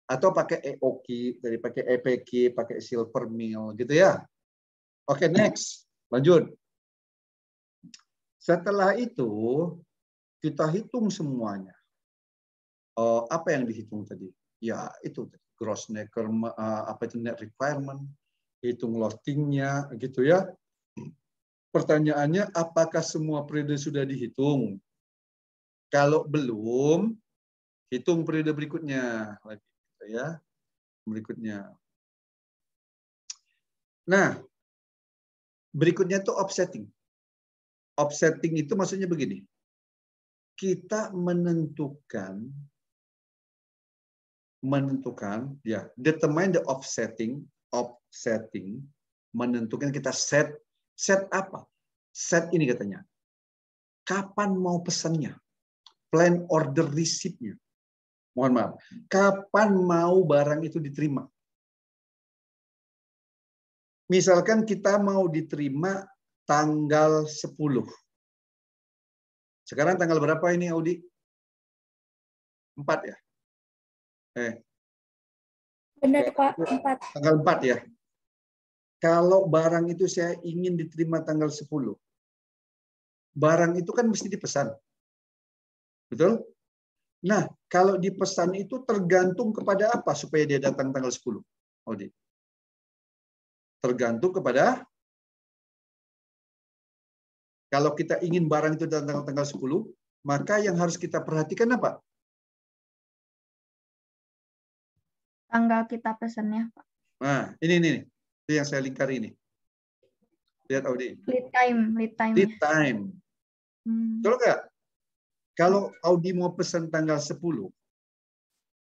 Atau pakai EOK, dari pakai EPK, pakai silver mill, gitu ya. Oke, next. Lanjut. Setelah itu, kita hitung semuanya. Apa yang dihitung tadi? Ya, itu gross net, apa itu net requirement, hitung loading-nya, gitu ya. Pertanyaannya, apakah semua periode sudah dihitung? Kalau belum, hitung periode berikutnya lagi, gitu ya. Berikutnya. Nah, berikutnya itu offsetting. Offsetting itu maksudnya begini. Kita menentukan ya, determine the offsetting, menentukan kita set apa? Set ini katanya. Kapan mau pesannya? Plan order receipt-nya. Mohon maaf. Kapan mau barang itu diterima? Misalkan kita mau diterima tanggal 10. Sekarang tanggal berapa ini, Audi? 4 ya? Benar, Pak. 4. Tanggal 4 ya. Kalau barang itu saya ingin diterima tanggal 10. Barang itu kan mesti dipesan. Betul? Nah, kalau dipesan itu tergantung kepada apa supaya dia datang tanggal 10? Audi. Tergantung kepada kalau kita ingin barang itu datang tanggal 10, maka yang harus kita perhatikan apa? Tanggal kita pesannya, Pak. Nah, ini yang saya lingkari ini. Lihat Audi. Lead time. Lead time. Betul nggak? Kalau Audi mau pesan tanggal 10,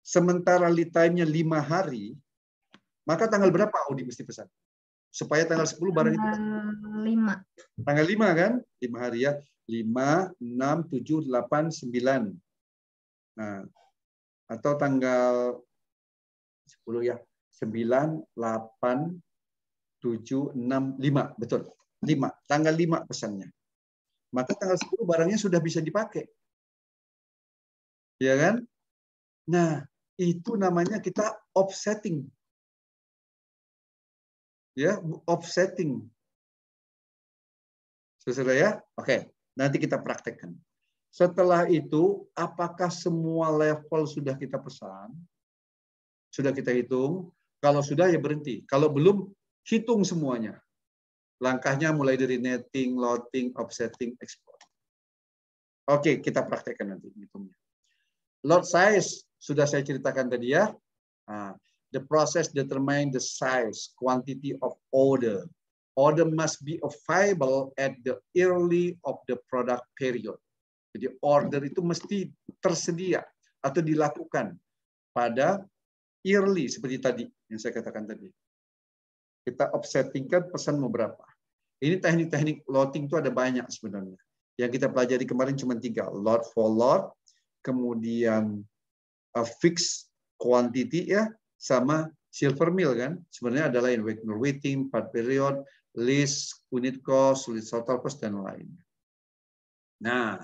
sementara lead time-nya 5 hari, maka tanggal berapa Audi mesti pesan? Supaya tanggal 10 barang itu. 5. Tanggal 5 kan? 5 hari ya. 5, 6, 7, 8, 9. Nah, atau tanggal 10 ya. 9, 8, 7, 6, 5. Betul. 5. Tanggal 5 pesannya. Maka tanggal 10 barangnya sudah bisa dipakai. Ya kan? Nah, itu namanya kita offsetting. Ya, offsetting. Sudah ya? Oke, nanti kita praktekkan. Setelah itu, apakah semua level sudah kita pesan? Sudah kita hitung? Kalau sudah ya berhenti. Kalau belum, hitung semuanya. Langkahnya mulai dari netting, loading, offsetting, export. Oke, kita praktekkan nanti hitungnya. Lot size sudah saya ceritakan tadi ya. The process determine the size, quantity of order. Order must be available at the early of the product period. Jadi order itu mesti tersedia atau dilakukan pada early seperti tadi yang saya katakan tadi. Kita offsettingkan pesan mau berapa. Ini teknik-teknik loading itu ada banyak sebenarnya. Yang kita pelajari kemarin cuma 3. Load for load, kemudian fixed quantity ya, sama silver mill kan. Sebenarnya ada lain, Wagner waiting, part period, list, unit cost, list total cost, dan lainnya. Nah,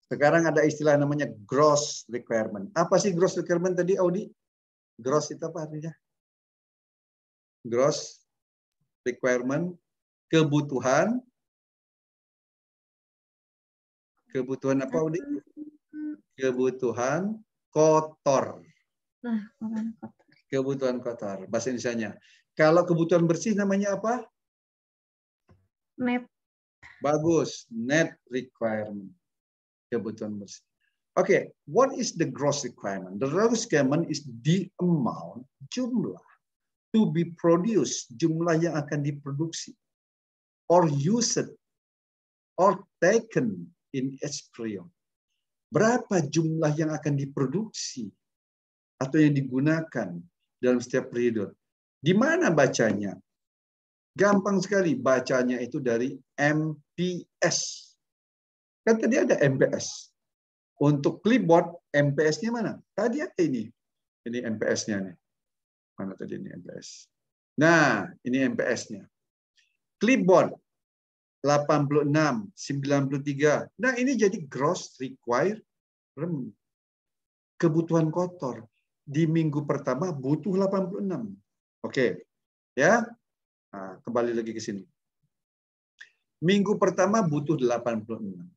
sekarang ada istilah namanya gross requirement. Apa sih gross requirement tadi, Audi? Gross itu apa artinya? Gross requirement, kebutuhan apa, Audi? Kebutuhan kotor. Nah, bukan kotor. Kebutuhan kotor, bahasa Indonesianya. Kalau kebutuhan bersih namanya apa? Net. Bagus, net requirement. Kebutuhan bersih. Okay, what is the gross requirement? The gross requirement is the amount, jumlah, to be produced, jumlah yang akan diproduksi, or used, or taken in each period. Berapa jumlah yang akan diproduksi atau yang digunakan dalam setiap periode? Di mana bacanya? Gampang sekali, bacanya itu dari MPS. Kan tadi ada MPS. Untuk clipboard, MPS-nya mana? Tadi ada ini. Ini MPS-nya nih. Mana tadi ini MPS? Nah, ini MPS-nya. Clipboard 86, 93. Nah, ini jadi gross requirement. Kebutuhan kotor. Di minggu pertama butuh 86. Oke. Ya. Nah, kembali lagi ke sini. Minggu pertama butuh 86.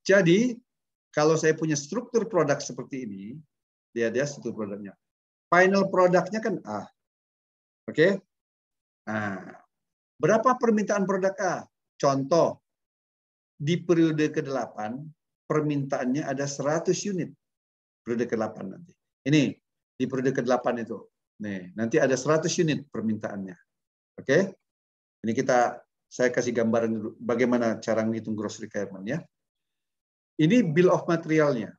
Jadi, kalau saya punya struktur produk seperti ini, dia struktur produknya. Final produknya kan A. Oke? Nah, berapa permintaan produk A? Contoh, di periode ke-8, permintaannya ada 100 unit. Periode ke-8 nanti. Ini, di periode ke-8 itu. Nih, nanti ada 100 unit permintaannya. Oke? Ini saya kasih gambaran dulu bagaimana cara menghitung gross requirement ya. Ini bill of materialnya.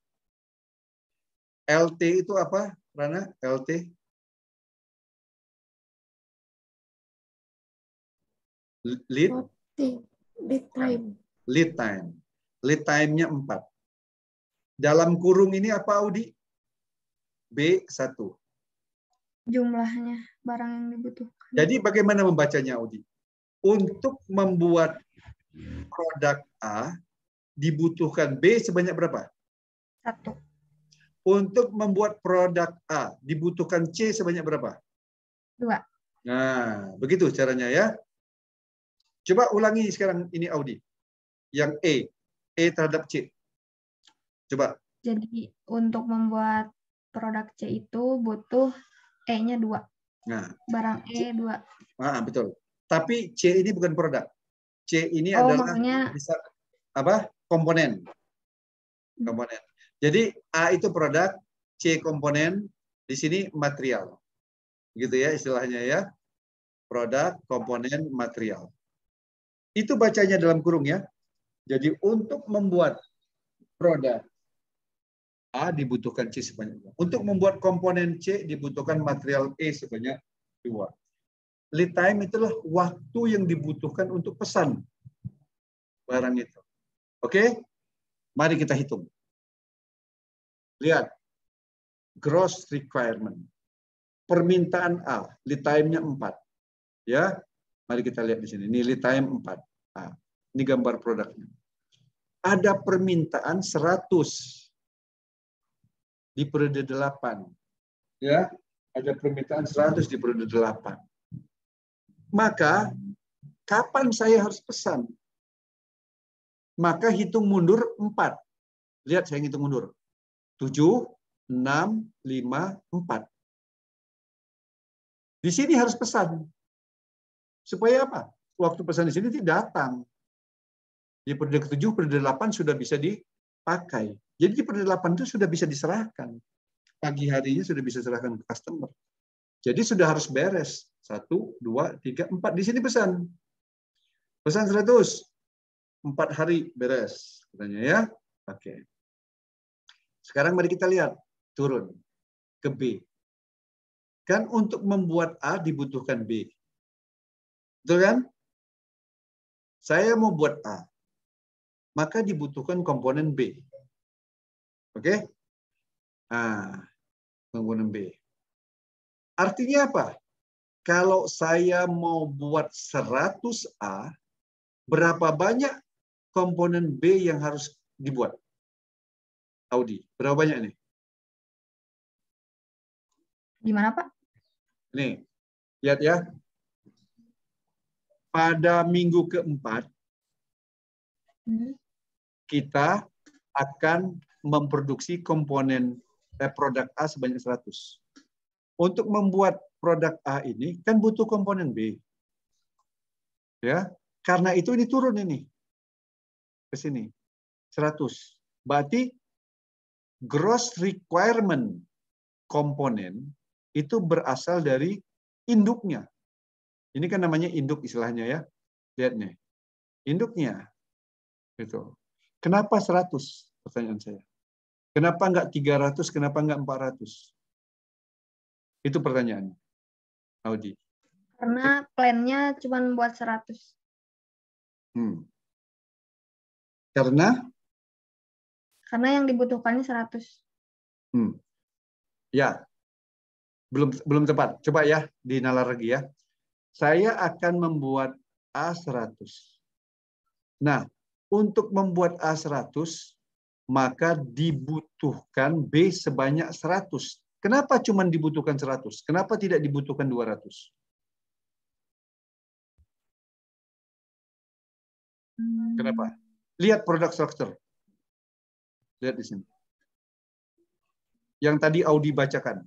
LT itu apa, Rana? LT? Lead time. Lead time. Lead time-nya 4. Dalam kurung ini apa, Audi? B1. Jumlahnya barang yang dibutuhkan. Jadi bagaimana membacanya, Audi? Untuk membuat produk A, dibutuhkan B sebanyak berapa? 1. Untuk membuat produk A, dibutuhkan C sebanyak berapa? 2. Nah, begitu caranya ya. Coba ulangi sekarang ini, Audi. Yang E terhadap C. Coba. Jadi untuk membuat produk C itu butuh E-nya 2. Nah, Barang E 2. Betul. Tapi C ini bukan produk. C ini adalah maksudnya bisa apa? Komponen. Komponen. Jadi A itu produk, C komponen, di sini material. Gitu ya istilahnya ya. Produk, komponen, material. Itu bacanya dalam kurung ya. Jadi untuk membuat produk A dibutuhkan C sebanyak 2. Untuk membuat komponen C dibutuhkan material E sebanyak 2. Lead time itulah waktu yang dibutuhkan untuk pesan barang itu. Oke? Mari kita hitung. Lihat. Gross requirement. Permintaan A, lead time-nya 4. Ya. Mari kita lihat di sini. Ini lead time 4. Nah, ini gambar produknya. Ada permintaan 100 di periode 8. Ya, ada permintaan 100 di periode 8. Maka kapan saya harus pesan? Maka hitung mundur 4. Lihat saya hitung mundur. 7, 6, 5, 4. Di sini harus pesan. Supaya apa? Waktu pesan di sini tidak datang. Di periode ke-7, periode 8 sudah bisa dipakai. Jadi di periode 8 itu sudah bisa diserahkan. Pagi harinya sudah bisa diserahkan ke customer. Jadi sudah harus beres. 1, 2, 3, 4. Di sini pesan. Pesan 100. 4 hari beres. Katanya ya. Oke. Sekarang mari kita lihat. Turun ke B. Kan untuk membuat A dibutuhkan B. Betul kan? Saya mau buat A, maka dibutuhkan komponen B. Oke? Nah, komponen B. Artinya apa? Kalau saya mau buat 100A, berapa banyak komponen B yang harus dibuat? Audi, berapa banyak nih? Gimana, Pak? Nih, lihat ya. Pada minggu keempat, kita akan memproduksi komponen produk A sebanyak 100. Untuk membuat produk A ini kan butuh komponen B. Ya, karena itu ini turun ini ke sini 100. Berarti gross requirement komponen itu berasal dari induknya. Ini kan namanya induk istilahnya ya. Lihat nih. Induknya. Gitu. Kenapa 100? Pertanyaan saya. Kenapa enggak 300? Kenapa enggak 400? Itu pertanyaannya. Audi. Karena plan-nya cuma buat 100. Karena yang dibutuhkannya 100. Ya. Belum tepat. Coba ya dinalar lagi ya. Saya akan membuat A100. Nah, untuk membuat A100, maka dibutuhkan B sebanyak 100. Kenapa cuma dibutuhkan 100? Kenapa tidak dibutuhkan 200? Kenapa? Lihat produk struktur. Lihat di sini. Yang tadi Audi bacakan.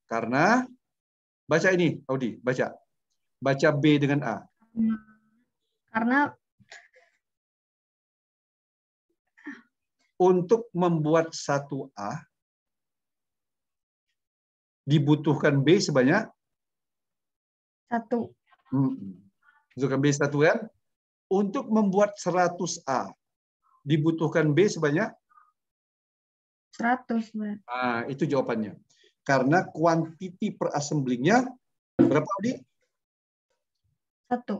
Karena baca ini, Audi, baca. Baca B dengan A. Karena untuk membuat 1A dibutuhkan B sebanyak 1. Butuhkan B 1 kan? Untuk membuat 100A dibutuhkan B sebanyak 100 berarti. Itu jawabannya. Karena kuantiti per assemblingnya berapa, Audi? 1.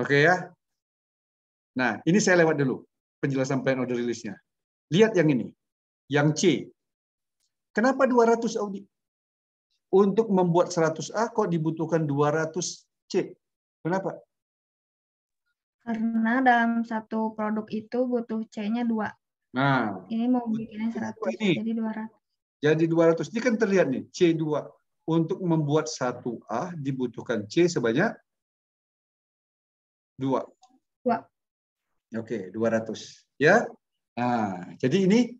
Oke ya. Nah, ini saya lewat dulu penjelasan plan order release-nya. Lihat yang ini. Yang C. Kenapa 200, Audi? Untuk membuat 100A kok dibutuhkan 200 C? Kenapa? Karena dalam satu produk itu butuh C-nya 2. Nah, ini mau bikinnya 100, ini. jadi 200. Jadi 200. Ini kan terlihat nih, C2. Untuk membuat 1A dibutuhkan C sebanyak 2. Oke, 200. Ya. Nah, jadi ini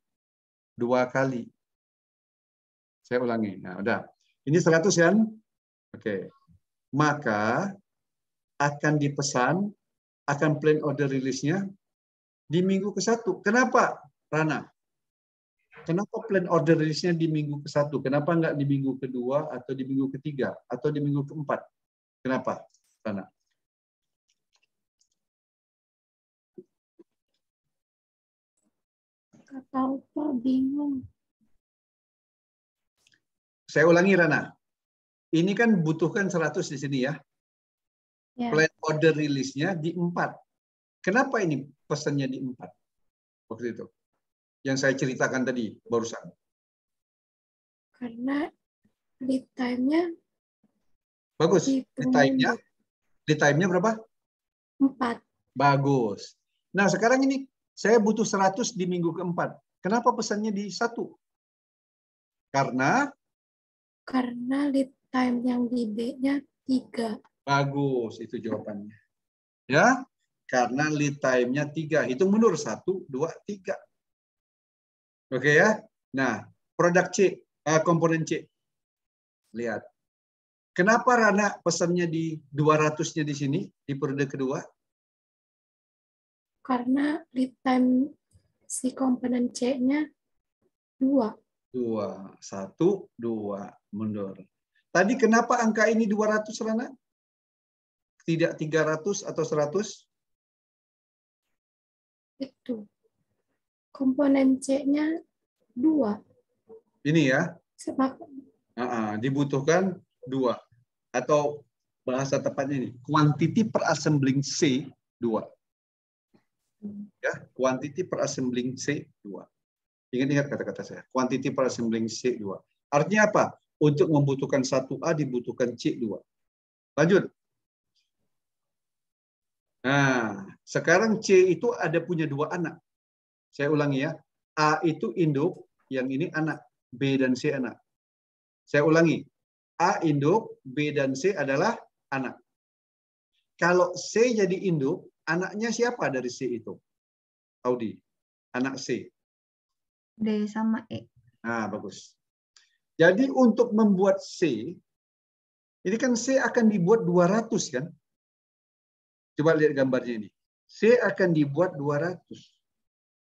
2 kali. Saya ulangi. Nah, udah. Ini 100 kan? Oke. Maka akan dipesan, akan plan order release-nya di minggu ke-1. Kenapa, Rana? Kenapa plan order release-nya di minggu ke-1? Kenapa enggak di minggu ke-2 atau di minggu ke-3 atau di minggu ke-4? Kenapa, Rana? Nggak tahu, Pak, bingung. Saya ulangi, Rana. Ini kan butuhkan 100 di sini ya. Ya. Plan order release-nya di 4. Kenapa ini pesannya di 4? Waktu itu. Yang saya ceritakan tadi, barusan. Karena lead time-nya Bagus. Lead time-nya berapa? 4. Bagus. Nah, sekarang ini saya butuh 100 di minggu ke-4. Kenapa pesannya di 1? Karena lead time yang di D-nya 3. bagus, itu jawabannya. Ya, karena lead time-nya 3. Hitung mundur 1, 2, 3. Oke ya. Nah, produk C, komponen C. Lihat. Kenapa Rana pesannya di 200-nya di sini, di periode kedua? Karena lead time si komponen C-nya 2. 2, 1, 2, mundur. Tadi kenapa angka ini 200, Rana? Tidak 300 atau 100? Itu. Komponen C-nya 2. Ini ya, Sepakat. dibutuhkan 2. Atau bahasa tepatnya ini, quantity per assembling C 2. Ya, quantity per assembling C 2. Ingat-ingat kata-kata saya, quantity per assembling C 2. Artinya apa? Untuk membutuhkan 1A dibutuhkan C 2. Lanjut. Nah, sekarang C itu ada punya 2 anak. Saya ulangi ya. A itu induk, yang ini anak. B dan C anak. Saya ulangi. A induk, B dan C adalah anak. Kalau C jadi induk, anaknya siapa dari C itu? Audi. Anak C. D sama E. Nah, bagus. Jadi untuk membuat C, ini kan C akan dibuat 200 kan? Coba lihat gambarnya ini. C akan dibuat 200.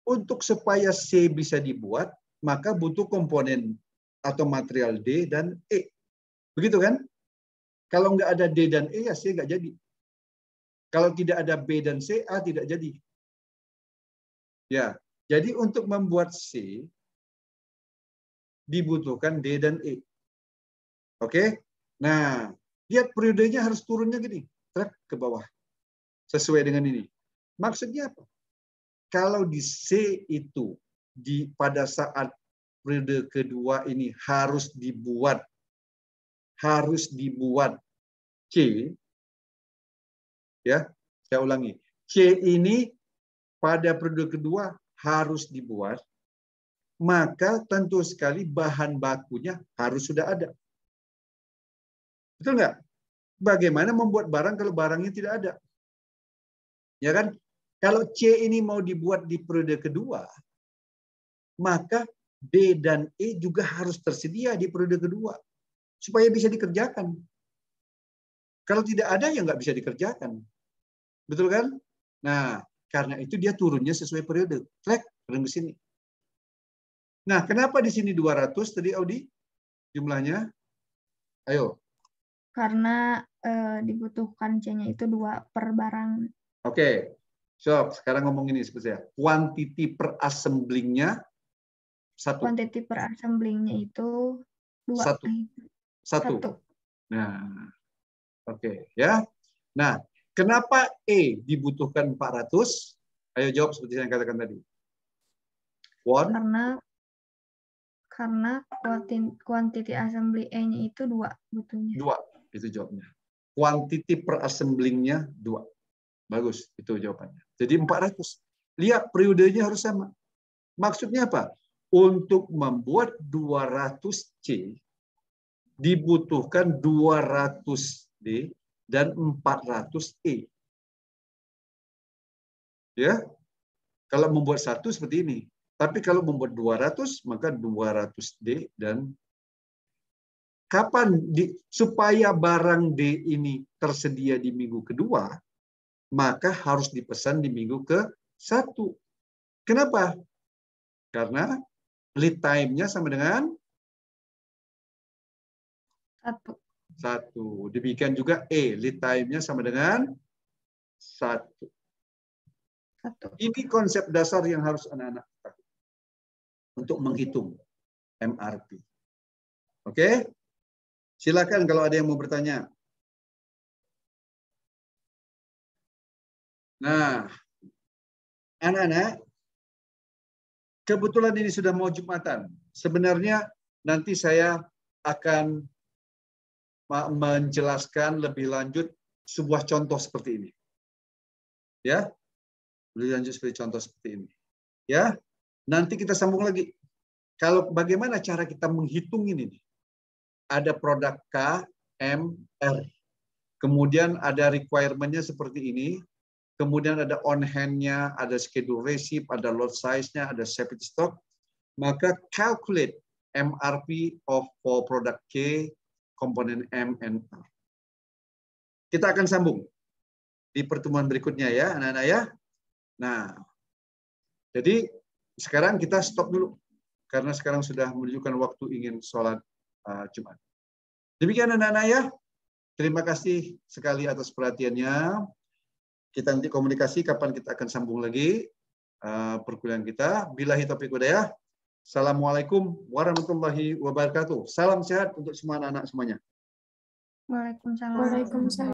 Untuk supaya C bisa dibuat, maka butuh komponen atau material D dan E. Begitu kan? Kalau nggak ada D dan E, ya C nggak jadi. Kalau tidak ada B dan C, A tidak jadi. Ya, jadi untuk membuat C, dibutuhkan D dan E. Oke? Nah, lihat periodenya harus turunnya gini. Trek ke bawah. Sesuai dengan ini. Maksudnya apa? Kalau di C itu, pada saat periode kedua ini harus dibuat C, ya, saya ulangi. C ini pada periode kedua harus dibuat, maka tentu sekali bahan bakunya harus sudah ada. Betul nggak? Bagaimana membuat barang kalau barangnya tidak ada? Ya kan? Kalau C ini mau dibuat di periode kedua, maka D dan E juga harus tersedia di periode kedua supaya bisa dikerjakan. Kalau tidak ada, ya nggak bisa dikerjakan. Betul kan? Nah, karena itu dia turunnya sesuai periode. Track, turun ke sini. Nah, kenapa di sini 200 tadi, Audi? Jumlahnya? Ayo. Karena dibutuhkan C-nya itu 2 per barang. Oke. So, sekarang ngomong ini seperti saya. Quantity per assemblingnya 1. Quantity per assemblingnya itu 2. 1. Nah, oke, ya. Nah, kenapa E dibutuhkan 400? Ayo jawab seperti yang saya katakan tadi. Karena quantity assembly E-nya itu 2 butuhnya. 2, itu jawabnya. Quantity per assemblingnya 2. Bagus, itu jawabannya. Jadi 400. Lihat, periodenya harus sama. Maksudnya apa? Untuk membuat 200C, dibutuhkan 200D dan 400E. Ya, kalau membuat 1 seperti ini. Tapi kalau membuat 200, maka 200D dan kapan supaya barang D ini tersedia di minggu kedua, maka harus dipesan di minggu ke-1. Kenapa? Karena lead time-nya sama dengan 1. Demikian juga E, lead time-nya sama dengan 1. Ini konsep dasar yang harus anak-anak tahu untuk menghitung MRP. Oke? Silakan kalau ada yang mau bertanya. Nah, anak-anak, kebetulan ini sudah mau Jumatan. Sebenarnya nanti saya akan menjelaskan lebih lanjut sebuah contoh seperti ini. Ya, lebih lanjut seperti contoh seperti ini. Ya, nanti kita sambung lagi. Kalau bagaimana cara kita menghitung ini? Ada produk K, M, R. Kemudian ada requirement-nya seperti ini. Kemudian ada on hand-nya, ada schedule receipt, ada lot size-nya, ada safety stock. Maka calculate MRP for product K, komponen M and R. Kita akan sambung di pertemuan berikutnya ya, anak-anak ya. Nah, jadi sekarang kita stop dulu karena sekarang sudah menunjukkan waktu ingin sholat Jumat. Demikian anak-anak ya. Terima kasih sekali atas perhatiannya. Kita nanti komunikasi kapan kita akan sambung lagi perkuliahan kita. Billahi taufiq wal hidayah. Assalamualaikum warahmatullahi wabarakatuh. Salam sehat untuk semua anak-anak semuanya. Waalaikumsalam. Waalaikumsalam.